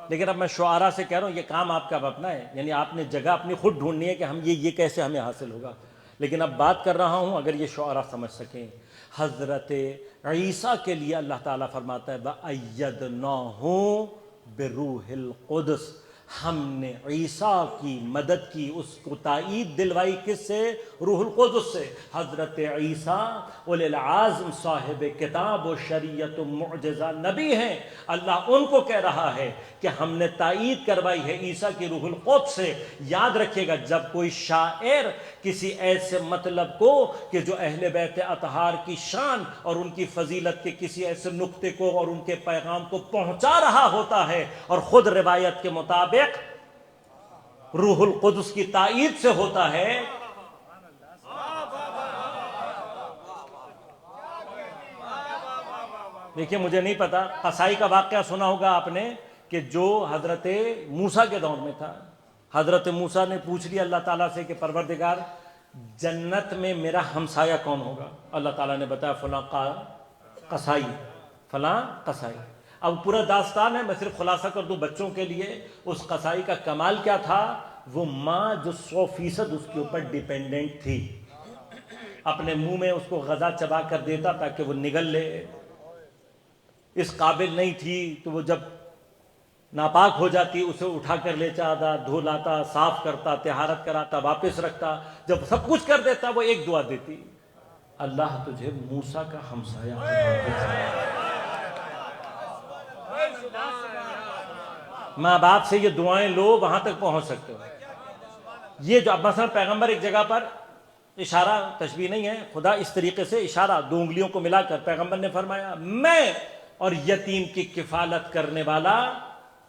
Speaker 1: لیکن اب میں شعراء سے کہہ رہا ہوں یہ کام آپ کا اب اپنا ہے، یعنی آپ نے جگہ اپنی خود ڈھونڈنی ہے کہ ہم یہ کیسے ہمیں حاصل ہوگا، لیکن اب بات کر رہا ہوں اگر یہ شعراء سمجھ سکیں۔ حضرت عیسیٰ کے لیے اللہ تعالیٰ فرماتا ہے وَأَيَّدْنَاهُ بِرُوحِ الْقُدُسِ، ہم نے عیسیٰ کی مدد کی، اس کو تائید دلوائی، کس سے؟ روح القدس سے۔ حضرت عیسیٰ اولی العزم صاحب کتاب و شریعت و معجزہ نبی ہیں، اللہ ان کو کہہ رہا ہے کہ ہم نے تائید کروائی ہے عیسیٰ کی روح القدس سے۔ یاد رکھیے گا جب کوئی شاعر کسی ایسے مطلب کو کہ جو اہل بیت اطہار کی شان اور ان کی فضیلت کے کسی ایسے نقطے کو اور ان کے پیغام کو پہنچا رہا ہوتا ہے اور خود روایت کے مطابق روح القدس کی تائید سے ہوتا ہے، دیکھیں مجھے نہیں پتا، قصائی کا واقعہ سنا ہوگا آپ نے کہ جو حضرت موسیٰ کے دور میں تھا۔ حضرت موسیٰ نے پوچھ لیا اللہ تعالیٰ سے کہ پروردگار جنت میں میرا ہمسایہ کون ہوگا؟ اللہ تعالیٰ نے بتایا فلاں قصائی، فلاں قصائی۔ اب پورا داستان ہے، میں صرف خلاصہ کر دوں بچوں کے لیے۔ اس قصائی کا کمال کیا تھا؟ وہ ماں جو 100% اس کے اوپر ڈیپینڈنٹ تھی، اپنے منہ میں اس کو غذا چبا کر دیتا تاکہ وہ نگل لے، اس قابل نہیں تھی تو وہ جب ناپاک ہو جاتی اسے اٹھا کر لے جاتا، دھو لاتا، صاف کرتا، طہارت کراتا، واپس رکھتا، جب سب کچھ کر دیتا وہ ایک دعا دیتی، اللہ تجھے موسیٰ کا ہمسایہ بنا۔ ماں باپ سے یہ دعائیں لو، وہاں تک پہنچ سکتے ہو۔ یہ جو اب مثلا پیغمبر ایک جگہ پر اشارہ، تشبیہ نہیں ہے، خدا اس طریقے سے اشارہ دو انگلیوں کو ملا کر پیغمبر نے فرمایا میں اور یتیم کی کفالت کرنے والا،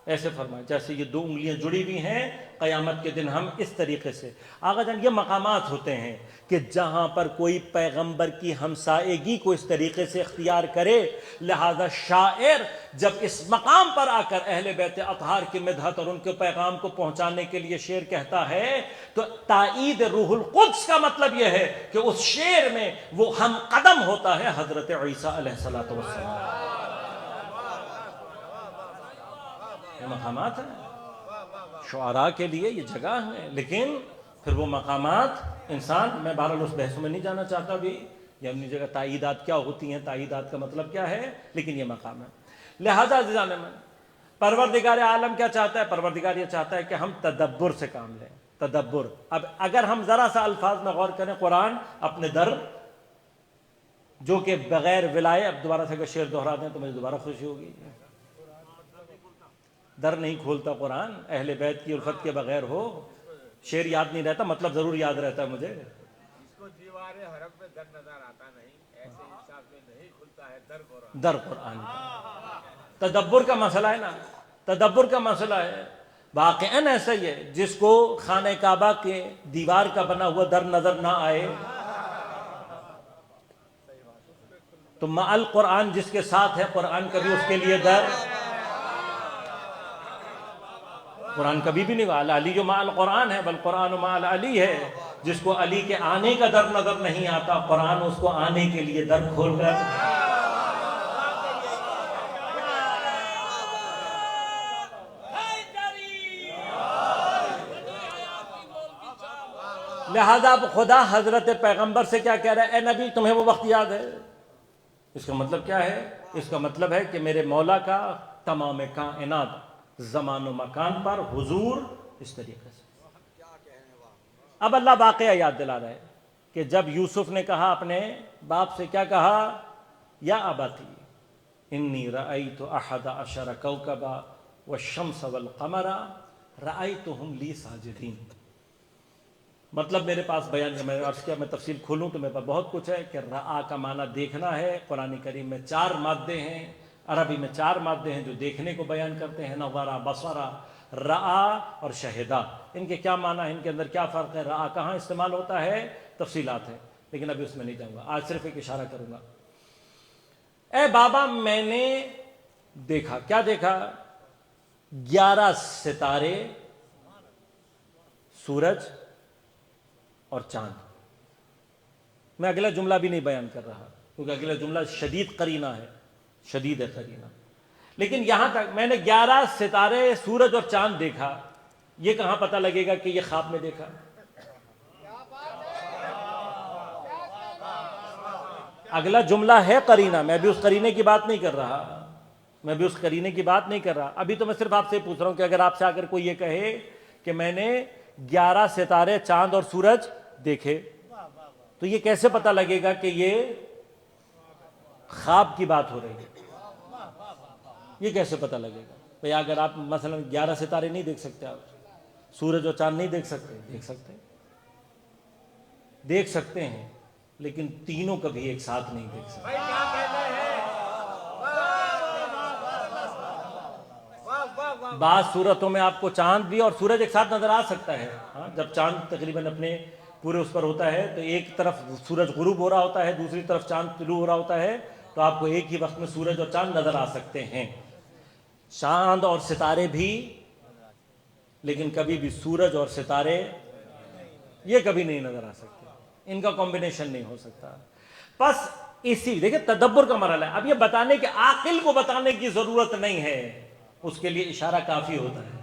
Speaker 1: ایسے فرمایا جیسے یہ دو انگلیاں جڑی ہوئی ہیں، قیامت کے دن ہم اس طریقے سے۔ آقا جان یہ مقامات ہوتے ہیں کہ جہاں پر کوئی پیغمبر کی ہمسائیگی کو اس طریقے سے اختیار کرے، لہذا شاعر جب اس مقام پر آ کر اہل بیت اطہار کی مدحت اور ان کے پیغام کو پہنچانے کے لیے شعر کہتا ہے تو تائید روح القدس کا مطلب یہ ہے کہ اس شعر میں وہ ہم قدم ہوتا ہے حضرت عیسیٰ علیہ السلام۔ یہ مقامات ہیں شعراء کے لیے، یہ جگہ ہے، لیکن پھر وہ مقامات انسان، میں بہرحال اس بحث میں نہیں جانا چاہتا بھی یہ اپنی جگہ تائیدات کیا ہوتی ہیں، تائیدات کا مطلب کیا ہے، لیکن یہ مقام ہے۔ لہذا عزیزان من، پروردگار عالم کیا چاہتا ہے؟ پروردگار یہ چاہتا ہے کہ ہم تدبر سے کام لیں، تدبر۔ اب اگر ہم ذرا سا الفاظ میں غور کریں، قرآن اپنے در جو کہ بغیر ولائے، اب دوبارہ سے اگر شعر دہرا دیں تو مجھے دوبارہ خوشی ہوگی، در نہیں کھولتا قرآن اہل بیت کی الفت کے بغیر ہو۔ شعر یاد نہیں رہتا، مطلب ضرور یاد رہتا ہے مجھے۔
Speaker 2: اس کو دیوار حرم میں در نظر آتا نہیں، ایسے حساب میں نہیں کھلتا ہے در قرآن۔
Speaker 1: در قرآن تدبر کا مسئلہ ہے نا، تدبر کا مسئلہ ہے، واقعاً ایسا ہی ہے۔ جس کو خانہ کعبہ کے دیوار کا بنا ہوا در نظر نہ آئے تو مع القرآن جس کے ساتھ ہے قرآن کبھی اس کے لیے در، قرآن کبھی بھی نہیں، علی جو مع القرآن ہے، بل قرآن مع العلی ہے۔ جس کو علی کے آنے کا در نظر نہیں آتا، قرآن اس کو آنے کے لیے در کھول کر۔ لہذا اب خدا حضرت پیغمبر سے کیا کہہ رہا ہے؟ اے نبی تمہیں وہ وقت یاد ہے؟ اس کا مطلب کیا ہے؟ اس کا مطلب ہے کہ میرے مولا کا تمام کائنات زمان و مکان پر حضور اس طریقے سے۔ اب اللہ واقعہ یاد دلا رہا ہے کہ جب یوسف نے کہا اپنے باپ سے، کیا کہا؟ یا ابتی انی رأیت احد عشر کوکبا والشمس والقمر رأیتہم لی ساجدین۔ مطلب میرے پاس بیان، میں عرض کیا میں تفصیل کھولوں تو میرے پاس بہت کچھ ہے کہ رأا کا معنی دیکھنا ہے۔ قرآن کریم میں 4 مادے ہیں، عربی میں 4 مادے ہیں جو دیکھنے کو بیان کرتے ہیں، نظرہ، بصرہ، رأا اور شہدہ۔ ان کے کیا معنی ہے، ان کے اندر کیا فرق ہے، رأا کہاں استعمال ہوتا ہے، تفصیلات ہیں، لیکن ابھی اس میں نہیں جاؤں گا، آج صرف ایک اشارہ کروں گا۔ اے بابا میں نے دیکھا، کیا دیکھا؟ 11 ستارے، سورج اور چاند۔ میں اگلا جملہ بھی نہیں بیان کر رہا کیونکہ اگلا جملہ شدید قرینہ ہے، شدید ہے قرینہ، لیکن یہاں تک میں نے 11 ستارے، سورج اور چاند دیکھا۔ یہ کہاں پتہ لگے گا کہ یہ خواب میں دیکھا؟ اگلا جملہ ہے قرینہ، میں بھی اس قرینے کی بات نہیں کر رہا، میں بھی اس قرینے کی بات نہیں کر رہا۔ ابھی تو میں صرف آپ سے پوچھ رہا ہوں کہ اگر آپ سے اگر کوئی یہ کہے کہ میں نے 11 ستارے، چاند اور سورج دیکھے، تو یہ کیسے پتہ لگے گا کہ یہ خواب کی بات ہو رہی ہے؟ یہ کیسے پتہ لگے گا بھئی؟ اگر آپ مثلا 11 ستارے نہیں دیکھ سکتے، آپ سورج اور چاند نہیں دیکھ سکتے، دیکھ سکتے ہیں لیکن تینوں کبھی ایک ساتھ نہیں دیکھ سکتے۔
Speaker 2: بھائی کیا کہتے ہیں؟
Speaker 1: بعض صورتوں میں آپ کو چاند بھی اور سورج ایک ساتھ نظر آ سکتا ہے، ہاں، جب چاند تقریباً اپنے پورے اس پر ہوتا ہے تو ایک طرف سورج غروب ہو رہا ہوتا ہے، دوسری طرف چاند طلوع ہو رہا ہوتا ہے، تو آپ کو ایک ہی وقت میں سورج اور چاند نظر آ سکتے ہیں، چاند اور ستارے بھی، لیکن کبھی بھی سورج اور ستارے یہ کبھی نہیں نظر آ سکتے، ان کا کمبینیشن نہیں ہو سکتا۔ بس اسی دیکھیں تدبر کا مرحلہ ہے۔ اب یہ بتانے کہ عاقل کو بتانے کی ضرورت نہیں ہے، اس کے لیے اشارہ کافی ہوتا ہے۔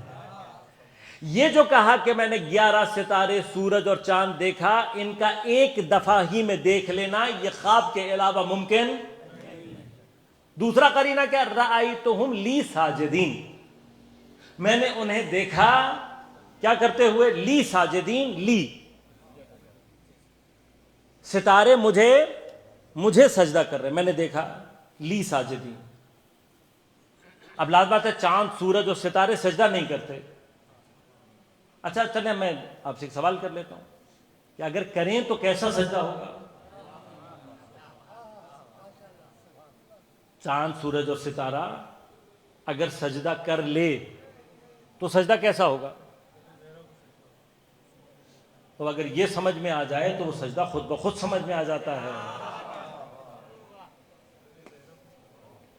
Speaker 1: یہ جو کہا کہ میں نے 11 ستارے، سورج اور چاند دیکھا، ان کا ایک دفعہ ہی میں دیکھ لینا یہ خواب کے علاوہ ممکن۔ دوسرا قرینہ کیا؟ رأیتہم لی ساجدین، میں نے انہیں دیکھا کیا کرتے ہوئے؟ لی ساجدین، لی ستارے مجھے سجدہ کر رہے، میں نے دیکھا لی ساجدین۔ اب لازم بات ہے چاند، سورج اور ستارے سجدہ نہیں کرتے۔ اچھا چلیں میں آپ سے ایک سوال کر لیتا ہوں کہ اگر کریں تو کیسا سجدہ ہوگا؟ چاند، سورج اور ستارہ اگر سجدہ کر لے تو سجدہ کیسا ہوگا؟ تو اگر یہ سمجھ میں آ جائے تو وہ سجدہ خود بخود سمجھ میں آ جاتا ہے۔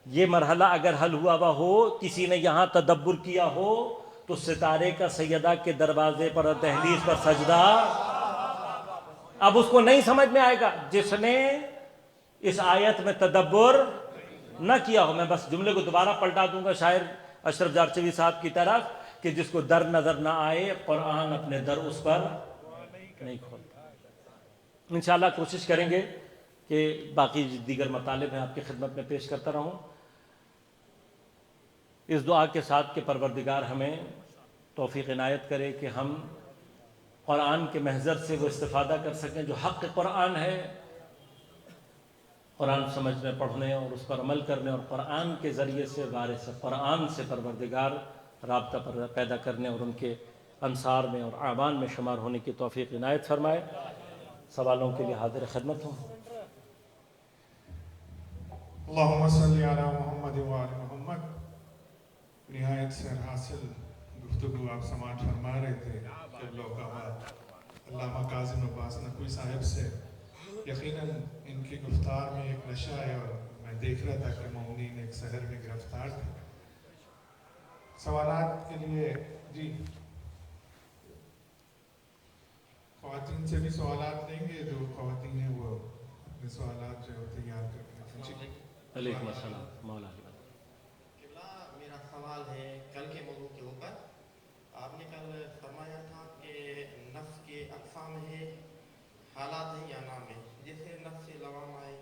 Speaker 1: یہ مرحلہ اگر حل ہوا ہوا ہو، کسی نے یہاں تدبر کیا ہو، تو ستارے کا سیدہ کے دروازے پر اور دہلیز پر سجدہ اب اس کو نہیں سمجھ میں آئے گا جس نے اس آیت میں تدبر نہ کیا ہو۔ میں بس جملے کو دوبارہ پلٹا دوں گا شاعر اشرف جارچوی صاحب کی طرف کہ جس کو در نظر نہ آئے، قرآن اپنے در اس پر نہیں کھولتا۔ انشاءاللہ کوشش کریں گے کہ باقی دیگر مطالب ہیں آپ کی خدمت میں پیش کرتا رہوں، اس دعا کے ساتھ کہ پروردگار ہمیں توفیق عنایت کرے کہ ہم قرآن کے محضر سے وہ استفادہ کر سکیں جو حق قرآن ہے، قرآن سمجھنے، پڑھنے اور اس پر عمل کرنے، اور قرآن کے ذریعے سے وارث قرآن سے پروردگار رابطہ پیدا کرنے اور ان کے انصار میں اور اعوان میں شمار ہونے کی توفیق عنایت فرمائے۔ سوالوں کے لیے حاضر خدمت ہوں۔
Speaker 3: اللہم صلی علی محمد و آل محمد۔ نہایت سیر حاصل گفتگو آپ سماعت فرما رہے تھے قبلہ و قبات علامہ کاظم عباس نقوی صاحب سے۔ یقیناً ان کی گفتار میں ایک نشہ ہے، اور میں دیکھ رہا تھا کہ مومنین ایک سحر میں گرفتار تھے۔ سوالات کے لیے جی خواتین سے بھی سوالات لیں گے، جو خواتین ہیں وہ اپنے سوالات جو ہے تیار کر کے۔
Speaker 1: علیکم السلام مولا علی۔
Speaker 4: قبلہ میرا سوال ہے کل کے موضوع کے اوپر۔ آپ نے کل فرمایا تھا کہ نفس کے اقسام ہے، حالات ہیں یا نام ہے، جیسے نفس لوامہ ہے،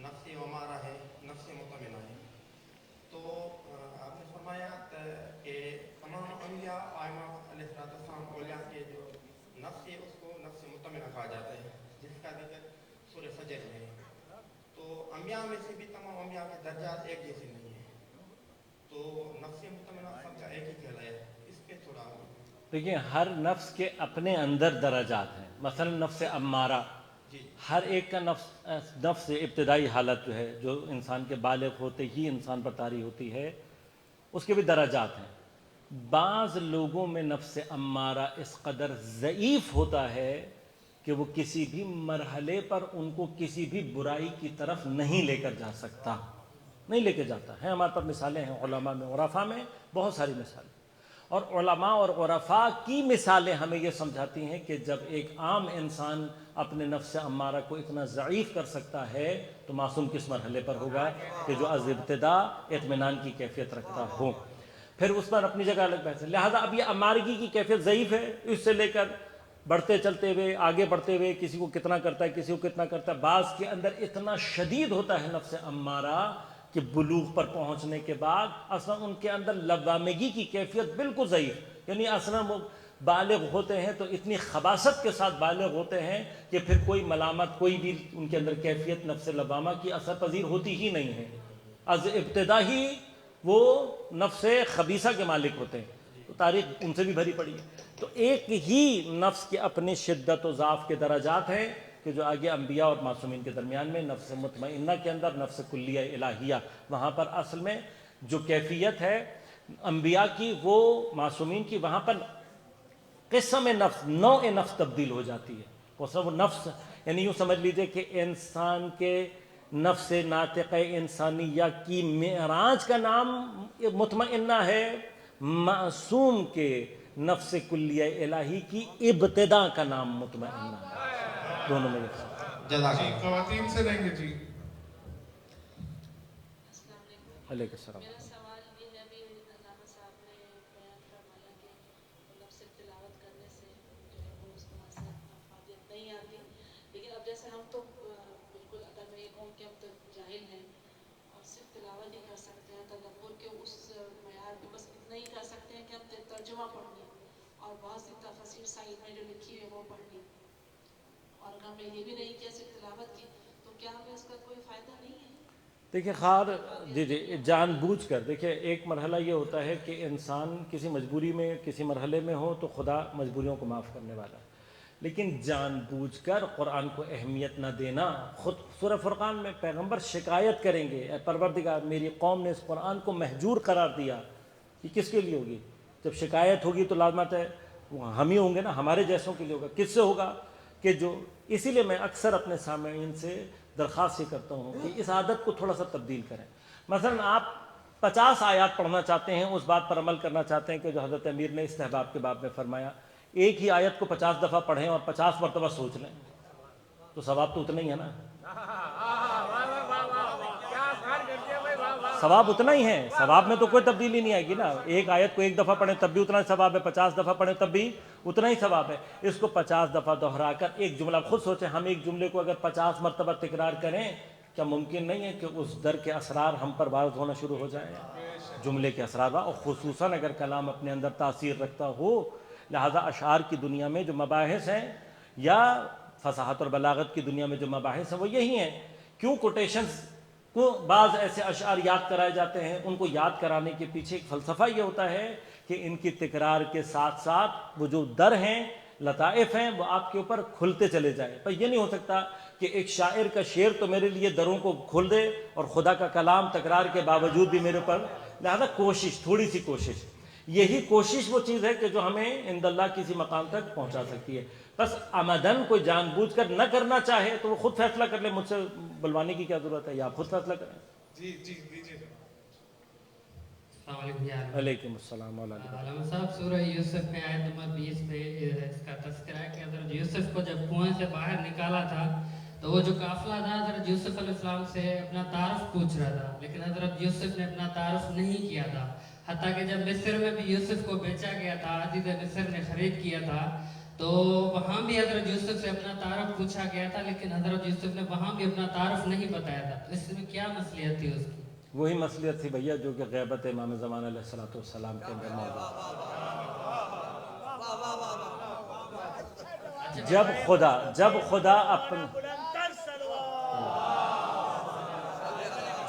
Speaker 4: نفس امارہ ہے، نفس مطمئنہ ہے۔ تو آپ نے فرمایا کہ تمام انبیاء ائمہ علیہ السلام اولیاء کے جو نفس ہے اس کو نفس مطمئنہ کہا جاتا ہے، جس کا ذکر سورہ فجر میں ہے۔ تو انبیاء میں سے بھی تمام انبیاء کے درجات ایک جیسے نہیں ہیں، تو نفس مطمئنہ سب کا ایک ہی کہلایا ہے، اس پہ تھوڑا
Speaker 1: دیکھیں ہر نفس کے اپنے اندر درجات ہیں۔ مثلا نفس امارہ، ہر ایک کا نفس ابتدائی حالت جو ہے، جو انسان کے بالغ ہوتے ہی انسان پر طاری ہوتی ہے، اس کے بھی درجات ہیں۔ بعض لوگوں میں نفس امارہ اس قدر ضعیف ہوتا ہے کہ وہ کسی بھی مرحلے پر ان کو کسی بھی برائی کی طرف نہیں لے کر جا سکتا۔ نہیں لے کے جاتا ہے. ہمارے پاس مثالیں ہیں علماء میں, عرفاء میں بہت ساری مثالیں, اور علماء اور عرفاء کی مثالیں ہمیں یہ سمجھاتی ہیں کہ جب ایک عام انسان اپنے نفس امارہ کو اتنا ضعیف کر سکتا ہے تو معصوم کس مرحلے پر ہوگا کہ جو از ابتدا اطمینان کی کیفیت رکھتا ہو. پھر اس پر اپنی جگہ الگ بحث ہے. لہذا اب یہ امارگی کی کیفیت ضعیف ہے, اس سے لے کر بڑھتے چلتے ہوئے آگے بڑھتے ہوئے کسی کو کتنا کرتا ہے, کسی کو کتنا کرتا ہے. بعض کے اندر اتنا شدید ہوتا ہے نفس امارہ کہ بلوغ پر پہنچنے کے بعد اصلا ان کے اندر لوامگی کی کیفیت بالکل ضعیف, یعنی اصلا وہ بالغ ہوتے ہیں تو اتنی خباثت کے ساتھ بالغ ہوتے ہیں کہ پھر کوئی ملامت, کوئی بھی ان کے اندر کیفیت نفس لوامہ کی اثر پذیر ہوتی ہی نہیں ہے. از ابتدا ہی وہ نفس خبیثہ کے مالک ہوتے ہیں. تو تاریخ ان سے بھی بھری پڑی ہے. تو ایک ہی نفس کے اپنے شدت و ضعف کے درجات ہیں کہ جو آگے انبیاء اور معصومین کے درمیان میں نفس مطمئنہ کے اندر نفس کلیہ الہیہ, وہاں پر اصل میں جو کیفیت ہے انبیاء کی وہ معصومین کی, وہاں پر قسم نفس, نوع نفس تبدیل ہو جاتی ہے. وہ نفس یعنی یوں سمجھ لیجئے کہ انسان کے نفس ناطق انسانیہ کی معراج کا نام مطمئنہ ہے, معصوم کے نفس کلیہ الہی کی ابتدا کا نام مطمئنہ ہے. دونوں میں
Speaker 3: جی خواتین سے رہیں گے. جی
Speaker 5: السلام علیکم.
Speaker 1: علیکم السلام.
Speaker 5: میرا سوال یہ ہے, ابھی علامہ صاحب نے بیان فرمایا کہ مطلب صرف تلاوت کرنے سے جو ہے وہ اس کو افادیت نہیں آتی, لیکن اب جیسے ہم تو بالکل, اگر میں یہ کہوں کہ ہم تو جاہل ہیں اور صرف تلاوت ہی کر سکتے ہیں, تدبر کے اس معیار پہ بس اتنا ہی کر سکتے ہیں کہ ہم ترجمہ پڑھ لیں اور بہت سی تفاسیر سائد میں جو لکھی ہے وہ پڑھ لیں, اور اگر ہم نے یہ بھی نہیں کیا صرف تلاوت کی, تو کیا ہمیں اس کا کوئی فائدہ نہیں ہے؟
Speaker 1: دیکھیں خیر, جی جان بوجھ کر دیکھیں, ایک مرحلہ یہ ہوتا ہے کہ انسان کسی مجبوری میں کسی مرحلے میں ہو تو خدا مجبوریوں کو معاف کرنے والا ہے, لیکن جان بوجھ کر قرآن کو اہمیت نہ دینا. خود سورہ فرقان میں پیغمبر شکایت کریں گے, اے پروردگار میری قوم نے اس قرآن کو مہجور قرار دیا. یہ کس کے لیے ہوگی؟ جب شکایت ہوگی تو لازمت ہے ہم ہی ہوں گے نا, ہمارے جیسوں کے لیے ہوگا. کس سے ہوگا کہ جو, اسی لیے میں اکثر اپنے سامعین سے درخواست یہ کرتا ہوں کہ اس عادت کو تھوڑا سا تبدیل کریں. مثلا آپ 50 آیات پڑھنا چاہتے ہیں, اس بات پر عمل کرنا چاہتے ہیں کہ جو حضرت امیر نے استحباب کے باب میں فرمایا, ایک ہی آیت کو 50 دفعہ پڑھیں اور 50 مرتبہ سوچ لیں, تو ثواب تو اتنا ہی ہے نا. ثواب اتنا ہی ہے, ثواب میں تو کوئی تبدیلی نہیں آئے گی نا. ایک آیت کو ایک دفعہ پڑھیں تب بھی اتنا ثواب ہے, 50 دفعہ پڑھیں تب بھی اتنا ہی ثواب ہے. اس کو 50 دفعہ دہرا کر ایک جملہ, خود سوچیں ہم ایک جملے کو اگر 50 مرتبہ تکرار کریں, کیا ممکن نہیں ہے کہ اس در کے اسرار ہم پر واضح ہونا شروع ہو جائیں, جملے کے اسرار, اور خصوصاً اگر کلام اپنے اندر تاثیر رکھتا ہو. لہذا اشعار کی دنیا میں جو مباحث ہیں یا فصاحت اور بلاغت کی دنیا میں جو مباحث ہیں وہ یہی ہیں. کیوں کوٹیشنز کو بعض ایسے اشعار یاد کرائے جاتے ہیں, ان کو یاد کرانے کے پیچھے ایک فلسفہ یہ ہوتا ہے کہ ان کی تکرار کے ساتھ ساتھ وہ جو در ہیں, لطائف ہیں, وہ آپ کے اوپر کھلتے چلے جائیں. پر یہ نہیں ہو سکتا کہ ایک شاعر کا شعر تو میرے لیے دروں کو کھول دے اور خدا کا کلام تکرار کے باوجود بھی میرے پر. لہذا کوشش, تھوڑی سی کوشش, یہی کوشش وہ چیز ہے کہ جو ہمیں عند اللہ کسی مقام تک پہنچا سکتی ہے. بس عمدن کوئی جان بوجھ کر نہ کرنا چاہے تو وہ خود فیصلہ کر لے, مجھ سے بلوانے کی کیا ضرورت ہے, یا آپ خود فیصلہ کریں.
Speaker 3: جی دیجیے.
Speaker 6: السلام علیکم.
Speaker 1: علیکم السلام علیکم.
Speaker 6: علامہ صاحب سورہ یوسف میں آیت نمبر 20 پہ اس کا تذکرہ ہے کہ حضرت یوسف کو جب کنویں سے باہر نکالا تھا تو وہ جو قافلہ تھا حضرت یوسف علیہ السلام سے اپنا تعارف پوچھ رہا تھا, لیکن حضرت یوسف نے اپنا تعارف نہیں کیا تھا. حتیٰ کہ جب مصر میں بھی یوسف کو بیچا گیا تھا, عزیز مصر نے خرید کیا تھا, تو وہاں بھی حضرت یوسف سے اپنا تعارف پوچھا گیا تھا, لیکن حضرت یوسف نے وہاں بھی اپنا تعارف نہیں بتایا تھا. تو اس میں کیا مصلحت تھی اس کی؟
Speaker 1: وہی مصلحت تھی بھیا جو کہ غیبت امام زمان علیہ الصلوۃ والسلام کے اندر موجود ہے.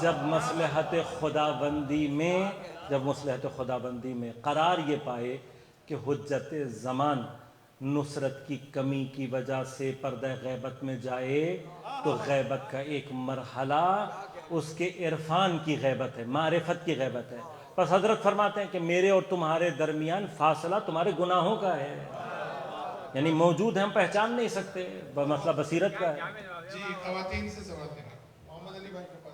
Speaker 1: جب مصلحت خدا بندی میں قرار یہ پائے کہ حجت زمان نصرت کی کمی کی وجہ سے پردہ غیبت میں جائے, تو غیبت کا ایک مرحلہ اس کے عرفان کی غیبت ہے, معرفت کی غیبت ہے. پس حضرت فرماتے ہیں کہ میرے اور تمہارے درمیان فاصلہ تمہارے گناہوں کا ہے, یعنی موجود ہیں ہم پہچان نہیں سکتے, مسئلہ بصیرت کا ہے.
Speaker 3: جی خواتین سے سوال کریں. محمد علی بھائی کے پاس.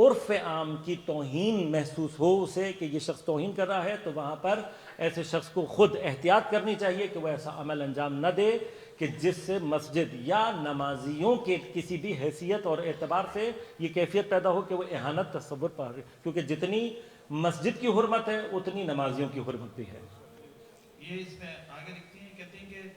Speaker 1: عرف عام کی توہین محسوس ہو اسے کہ یہ شخص توہین کر رہا ہے، تو وہاں پر ایسے شخص کو خود احتیاط کرنی چاہیے کہ وہ ایسا عمل انجام نہ دے کہ جس سے مسجد یا نمازیوں کے کسی بھی حیثیت اور اعتبار سے یہ کیفیت پیدا ہو کہ وہ اہانت تصور پر، کیونکہ جتنی مسجد کی حرمت ہے اتنی نمازیوں کی حرمت بھی ہے۔
Speaker 7: یہ اس میں آگے لکھتی ہیں، کہتی ہیں کہ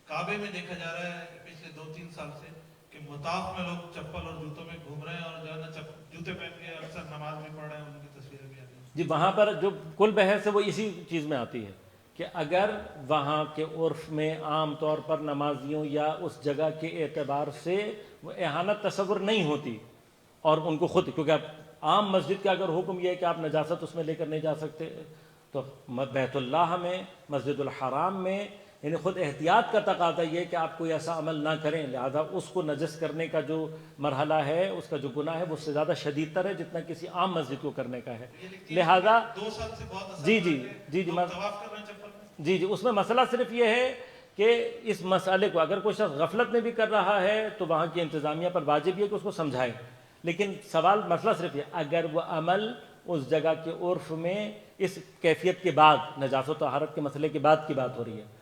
Speaker 7: کعبے میں دیکھا جا رہا ہے پچھلے 2-3 سال سے کہ مطاف میں لوگ چپل اور جوتوں میں گھوم رہے ہیں، اور جو ہے نا جوتے پہن کے اکثر نماز بھی پڑھ رہے ہیں، ان کی تصویریں بھی آتی ہیں۔
Speaker 1: جی وہاں پر جو کل بحث ہے وہ اسی چیز میں آتی ہے کہ اگر وہاں کے عرف میں عام طور پر نمازیوں یا اس جگہ کے اعتبار سے وہ اہانت تصور نہیں ہوتی، اور ان کو خود، کیونکہ اب عام مسجد کا اگر حکم یہ ہے کہ آپ نجاست اس میں لے کر نہیں جا سکتے، تو بیت اللہ میں، مسجد الحرام میں، یعنی خود احتیاط کا تقاضا یہ کہ آپ کوئی ایسا عمل نہ کریں، لہذا اس کو نجس کرنے کا جو مرحلہ ہے، اس کا جو گناہ ہے وہ اس سے زیادہ شدید تر ہے جتنا کسی عام مسجد کو کرنے کا ہے۔ لہذا
Speaker 7: 2 سال سے بہت اثر
Speaker 1: جی
Speaker 7: ہو
Speaker 1: جی
Speaker 7: رہا ہے کہ
Speaker 1: جی جی
Speaker 7: لوگ طواف کر رہے ہیں چپل میں۔
Speaker 1: جی اس میں مسئلہ صرف یہ ہے کہ اس مسئلے کو اگر کوئی شخص غفلت میں بھی کر رہا ہے تو وہاں کی انتظامیہ پر واجب یہ کہ اس کو سمجھائے، لیکن مسئلہ صرف یہ، اگر وہ عمل اس جگہ کے عرف میں اس کیفیت کے بعد، نجاست و طہارت کے مسئلے کے بعد کی بات ہو رہی ہے،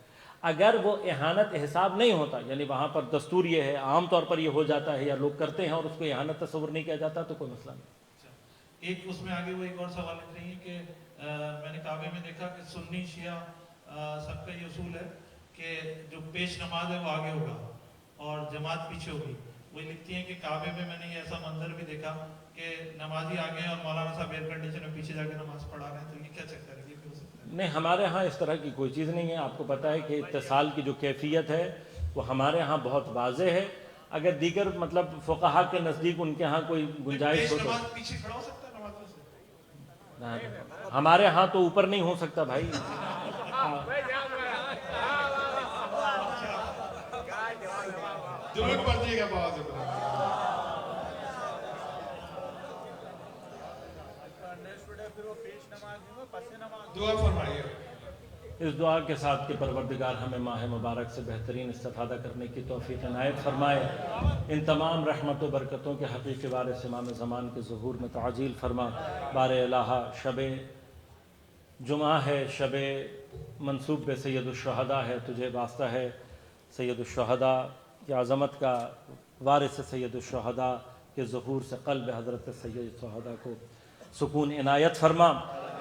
Speaker 1: اگر وہ اہانت حساب نہیں ہوتا، یعنی وہاں پر دستور یہ ہے، عام طور پر یہ ہو جاتا ہے یا لوگ کرتے ہیں اور اس کو اہانت تصور نہیں کیا جاتا، تو کوئی مسئلہ نہیں۔
Speaker 7: ایک اس میں آگے وہ ایک اور سوال لکھ رہی ہیں کہ میں نے کعبے میں دیکھا کہ سنی شیعہ سب کا یہ اصول ہے کہ جو پیش نماز ہے وہ آگے ہوگا اور جماعت پیچھے ہوگی۔ وہی لکھتی ہیں کہ کعبے میں میں نے یہ ایسا منظر بھی دیکھا کہ نمازی آگے ہیں اور مولانا صاحب ایئر کنڈیشن میں پیچھے جا کے نماز پڑھا رہے ہیں، تو یہ کیا چکر ہے، یہ بھی ہو سکتا ہے؟
Speaker 1: نہیں، ہمارے ہاں اس طرح کی کوئی چیز نہیں ہے۔ آپ کو پتہ ہے کہ اتصال کی جو کیفیت ہے وہ ہمارے ہاں بہت واضح ہے، اگر دیگر مطلب فقہا کے نزدیک ان کے ہاں کوئی گنجائش ہو
Speaker 7: پیش
Speaker 1: تو
Speaker 7: نماز پیچھے کھڑا ہو سکتا ہے نماز سے؟
Speaker 1: ہمارے ہاں تو اوپر نہیں ہو سکتا بھائی۔
Speaker 3: ضرور پڑھیے گا بہت زیادہ۔ دعا فرمائیے۔
Speaker 1: اس دعا کے ساتھ کہ پروردگار ہمیں ماہ مبارک سے بہترین استفادہ کرنے کی توفیق عنایت فرمائے، ان تمام رحمت و برکتوں کے حقیقی وارث امام زمان کے ظہور میں تعجیل فرما۔ بار الہ شب جمعہ ہے، شب منصوب بے سید الشہداء ہے، تجھے واسطہ ہے سید الشہداء کی عظمت کا، وارث سید الشہداء کے ظہور سے قلب حضرت سید الشہداء کو سکون عنایت فرما۔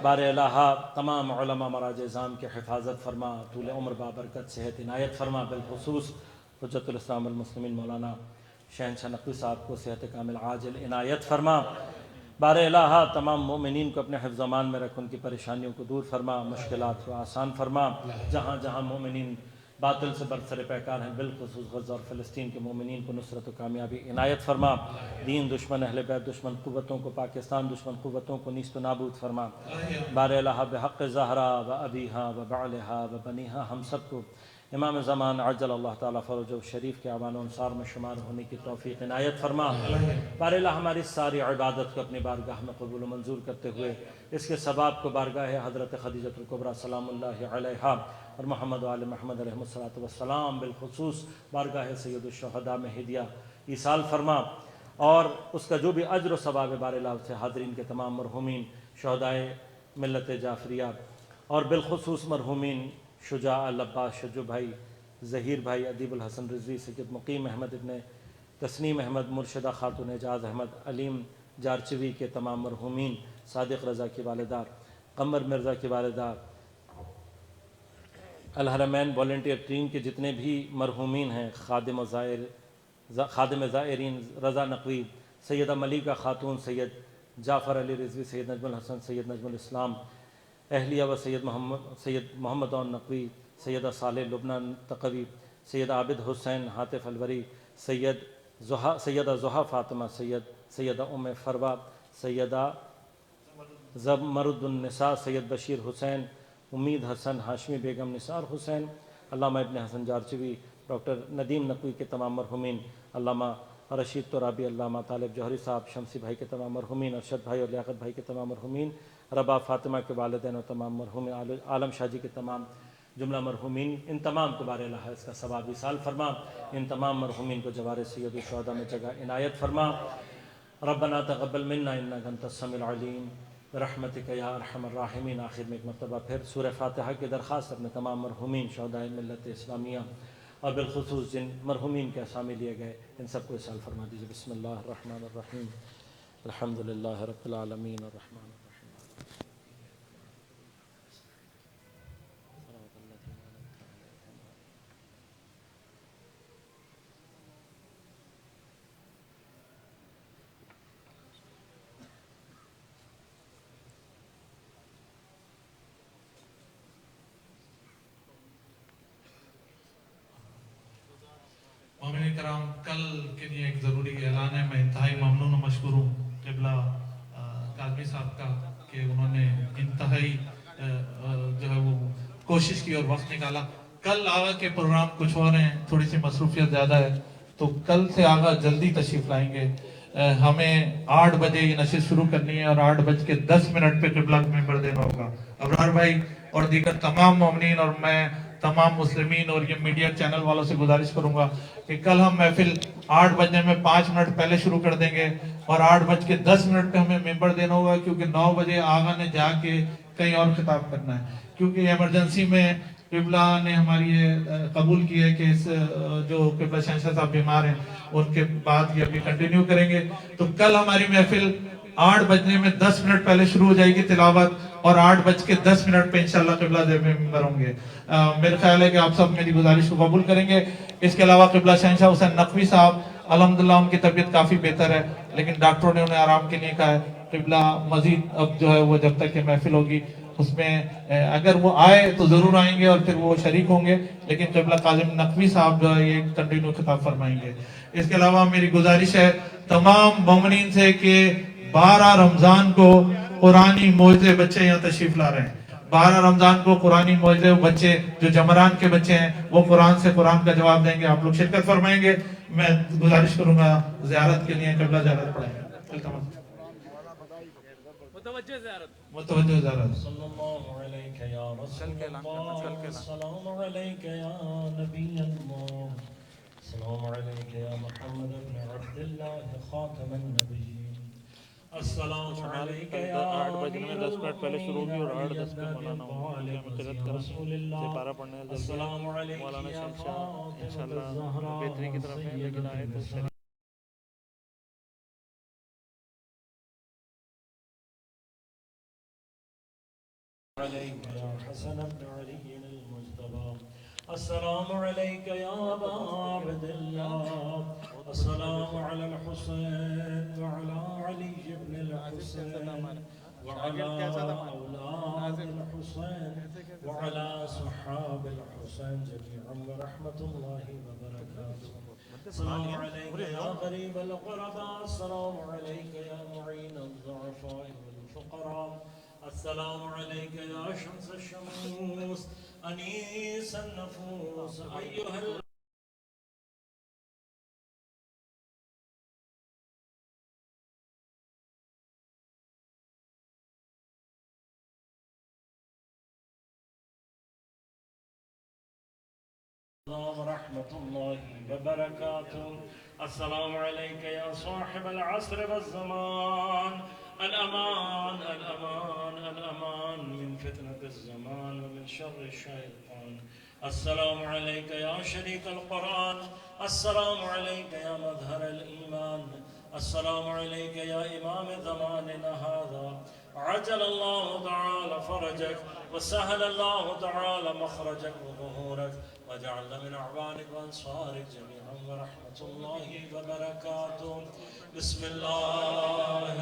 Speaker 1: بار الہ تمام علماء مراج اعظام کے حفاظت فرما، طول عمر بابرکت صحت عنایت فرما، بالخصوص حجت الاسلام المسلمین مولانا شہنشاہ نقوی صاحب کو صحت کامل عاجل عنایت فرما۔ بار الہ تمام مومنین کو اپنے حفظ امان میں رکھ، ان کی پریشانیوں کو دور فرما، مشکلات کو آسان فرما۔ جہاں جہاں مومنین باطل سے برسر پیکار ہیں، بالخصوص غزہ اور فلسطین کے مومنین کو نصرت و کامیابی عنایت فرما۔ دین دشمن، اہل بیت دشمن قوتوں کو، پاکستان دشمن قوتوں کو نیست و نابود فرما۔ بار الہ بحق زہرا و ابیہا و بعلہا و بنیہا ہم سب کو امام زمان عجل اللہ تعالیٰ فرجہ شریف کے اعوان و انصار میں شمار ہونے کی توفیق عنایت فرما۔ بار الہ ہماری ساری عبادت کو اپنی بارگاہ میں قبول و منظور کرتے ہوئے اس کے ثواب کو بارگاہ حضرت خدیجۃ الکبریٰ سلام اللہ علیہا اور محمد و آل محمد علیہ الصلوۃ والسلام، بالخصوص بارگاہ سید الشہداء میں ہدیہ ایصال فرما، اور اس کا جو بھی اجر و ثواب ہے بار الہ سے حاضرین کے تمام مرحومین شہدائے ملت جعفریہ اور بالخصوص مرحومین شجاع العباس شجو بھائی، ظہیر بھائی، ادیب الحسن رضوی، سید مقیم احمد ابن تسنیم احمد، مرشدہ خاتون اعجاز احمد، علیم جارچوی کے تمام مرحومین، صادق رضا کی والدہ، قمر مرزا کی والدہ، الحرمین والنٹیئر ٹیم کے جتنے بھی مرحومین ہیں، خادم زائرین رضا نقوی، سیدہ ملیکہ خاتون، سید جعفر علی رضوی، سید نجم الحسن، سید نجم الاسلام اہلیہ و سید محمد عون نقوی، سیدہ صالح لبنان تقوی، سید عابد حسین حاطف الوری، سیدہ زہا فاطمہ، سیدہ ام فروہ، سیدہ زمرد النساء، سید بشیر حسین، امید حسن، ہاشمی بیگم، نثار حسین، علامہ ابن حسن جارچوی، ڈاکٹر ندیم نقوی کے تمام مرحومین، علامہ رشید ترابی، علامہ طالب جوہری صاحب، شمسی بھائی کے تمام مرحومین، ارشد بھائی اور لیاقت بھائی کے تمام مرحومین، ربا فاطمہ کے والدین اور تمام مرحومین، عالم شاہ جی کے تمام جملہ مرحومین، ان تمام کو بار الہ اس کا ثواب ایصال فرما، ان تمام مرحومین کو جوار سید الشہداء میں جگہ عنایت فرما۔ ربنا تقبل منا انک انت السمیع العلیم برحمتک یا ارحم الراحمین. آخر میں ایک مرتبہ پھر سورہ فاتحہ کی درخواست اپنے تمام مرحومین شہدائے ملت اسلامیہ اور بالخصوص جن مرحومین کے اسامی لیے گئے ان سب کو ارسال فرما دیجیے. بسم اللہ الرحمن الرحیم الحمد للہ رب العالمین الرحمن الرحیم.
Speaker 7: مومنین کرام، کل کے لیے ایک ضروری اعلان ہے. میں انتہائی ممنون و مشکور ہوں قبلہ کاظمی صاحب کا کہ انہوں نے انتہائی جو ہے وہ کوشش کی اور وقت نکالا. کل آغا کے پروگرام کچھ اور ہیں، تھوڑی سی مصروفیت زیادہ ہے، تو کل سے آغا جلدی تشریف لائیں گے. ہمیں 8 بجے یہ نشست شروع کرنی ہے اور 8:10 پہ قبلہ کا منبر دینا ہوگا. ابرار بھائی اور دیگر تمام مومنین اور میں تمام مسلمین اور یہ میڈیا چینل والوں سے گزارش کروں گا کہ کل ہم محفل 8 بجنے میں 5 منٹ پہلے شروع کر دیں گے اور 8:10 پہ ہمیں منبر دینا ہوگا، کیونکہ 9 بجے آغا نے جا کے کہیں اور خطاب کرنا ہے. کیونکہ ایمرجنسی میں قبلہ نے ہماری یہ قبول کی ہے کہ اس جو قبلہ شہنشاہ صاحب بیمار ہیں ان کے بعد یہ ابھی کنٹینیو کریں گے. تو کل ہماری محفل 8 بجنے میں 10 منٹ پہلے شروع ہو جائے گی تلاوت اور 8:10 پہ انشاءاللہ قبلہ دے میں منبر ہوں گے. میرا خیال ہے کہ آپ سب میری گزارش کو قبول کریں گے. اس کے علاوہ قبلہ شہنشاہ حسین نقوی صاحب الحمدللہ ان کی طبیعت کافی بہتر ہے، لیکن ڈاکٹروں نے انہیں آرام کے لیے کہا ہے. قبلہ مزید اب جو ہے وہ جب تک یہ محفل ہوگی اس میں اگر وہ آئے تو ضرور آئیں گے اور پھر وہ شریک ہوں گے، لیکن قبلہ قاسم نقوی صاحب جو ہے یہ کنٹینیو خطاب فرمائیں گے. اس کے علاوہ میری گزارش ہے تمام مومنین سے کہ 12 رمضان کو قرآنی معجزے بچے یہاں تشریف لا رہے ہیں. 12 رمضان کو قرآنی معجزے بچے جو جمران کے بچے ہیں وہ قرآن سے قرآن کا جواب دیں گے. آپ لوگ شرکت فرمائیں گے. میں گزارش کروں گا زیارت کے لیے قبلہ زیارت پڑھائیں گے. متوجہ زیارت.
Speaker 1: صلی اللہ علیہ یا رسول اللہ، السلام علیک یا نبی اللہ، السلام علیک یا محمد بن عبد اللہ خاتم النبیین، السلام علیک یا
Speaker 7: 8 بجنے میں 10 منٹ پہلے شروع ہوگی اور 8:10 پہ مولانا
Speaker 1: رسول اللہ،
Speaker 7: پارہ پڑھنے جلدی.
Speaker 1: السلام علیک
Speaker 7: مولانا
Speaker 1: یا
Speaker 7: شہنشاہ انشاءاللہ بہتری کی طرف ہیں، لیکن آئے تو
Speaker 1: عليك يا حسن بن علي المجتبى، السلام عليك يا أبا عبد الله، السلام على الحسين وعلى علي بن الحسين وعلى أولاد الحسين وعلى صحاب الحسين جميعا ورحمة الله وبركاته. السلام عليك يا غريب الغرباء، السلام عليك يا معين الضعفاء والفقراء، السلام عليك يا شمس الشموس أنيس النفوس أيها ورحمة الله وبركاته. السلام عليك يا صاحب العصر والزمان، الأمان الأمان الأمان من فتنة الزمان ومن شر الشيطان. السلام عليك يا شريك القرآن، السلام عليك يا مظهر الإيمان، السلام عليك يا إمام زماننا هذا، عجل الله تعالى فرجك وسهل الله تعالى مخرجك وظهورك وجعلنا من أعوانك وأنصارك جميعا ورحمة الله وبركاته. بسم الله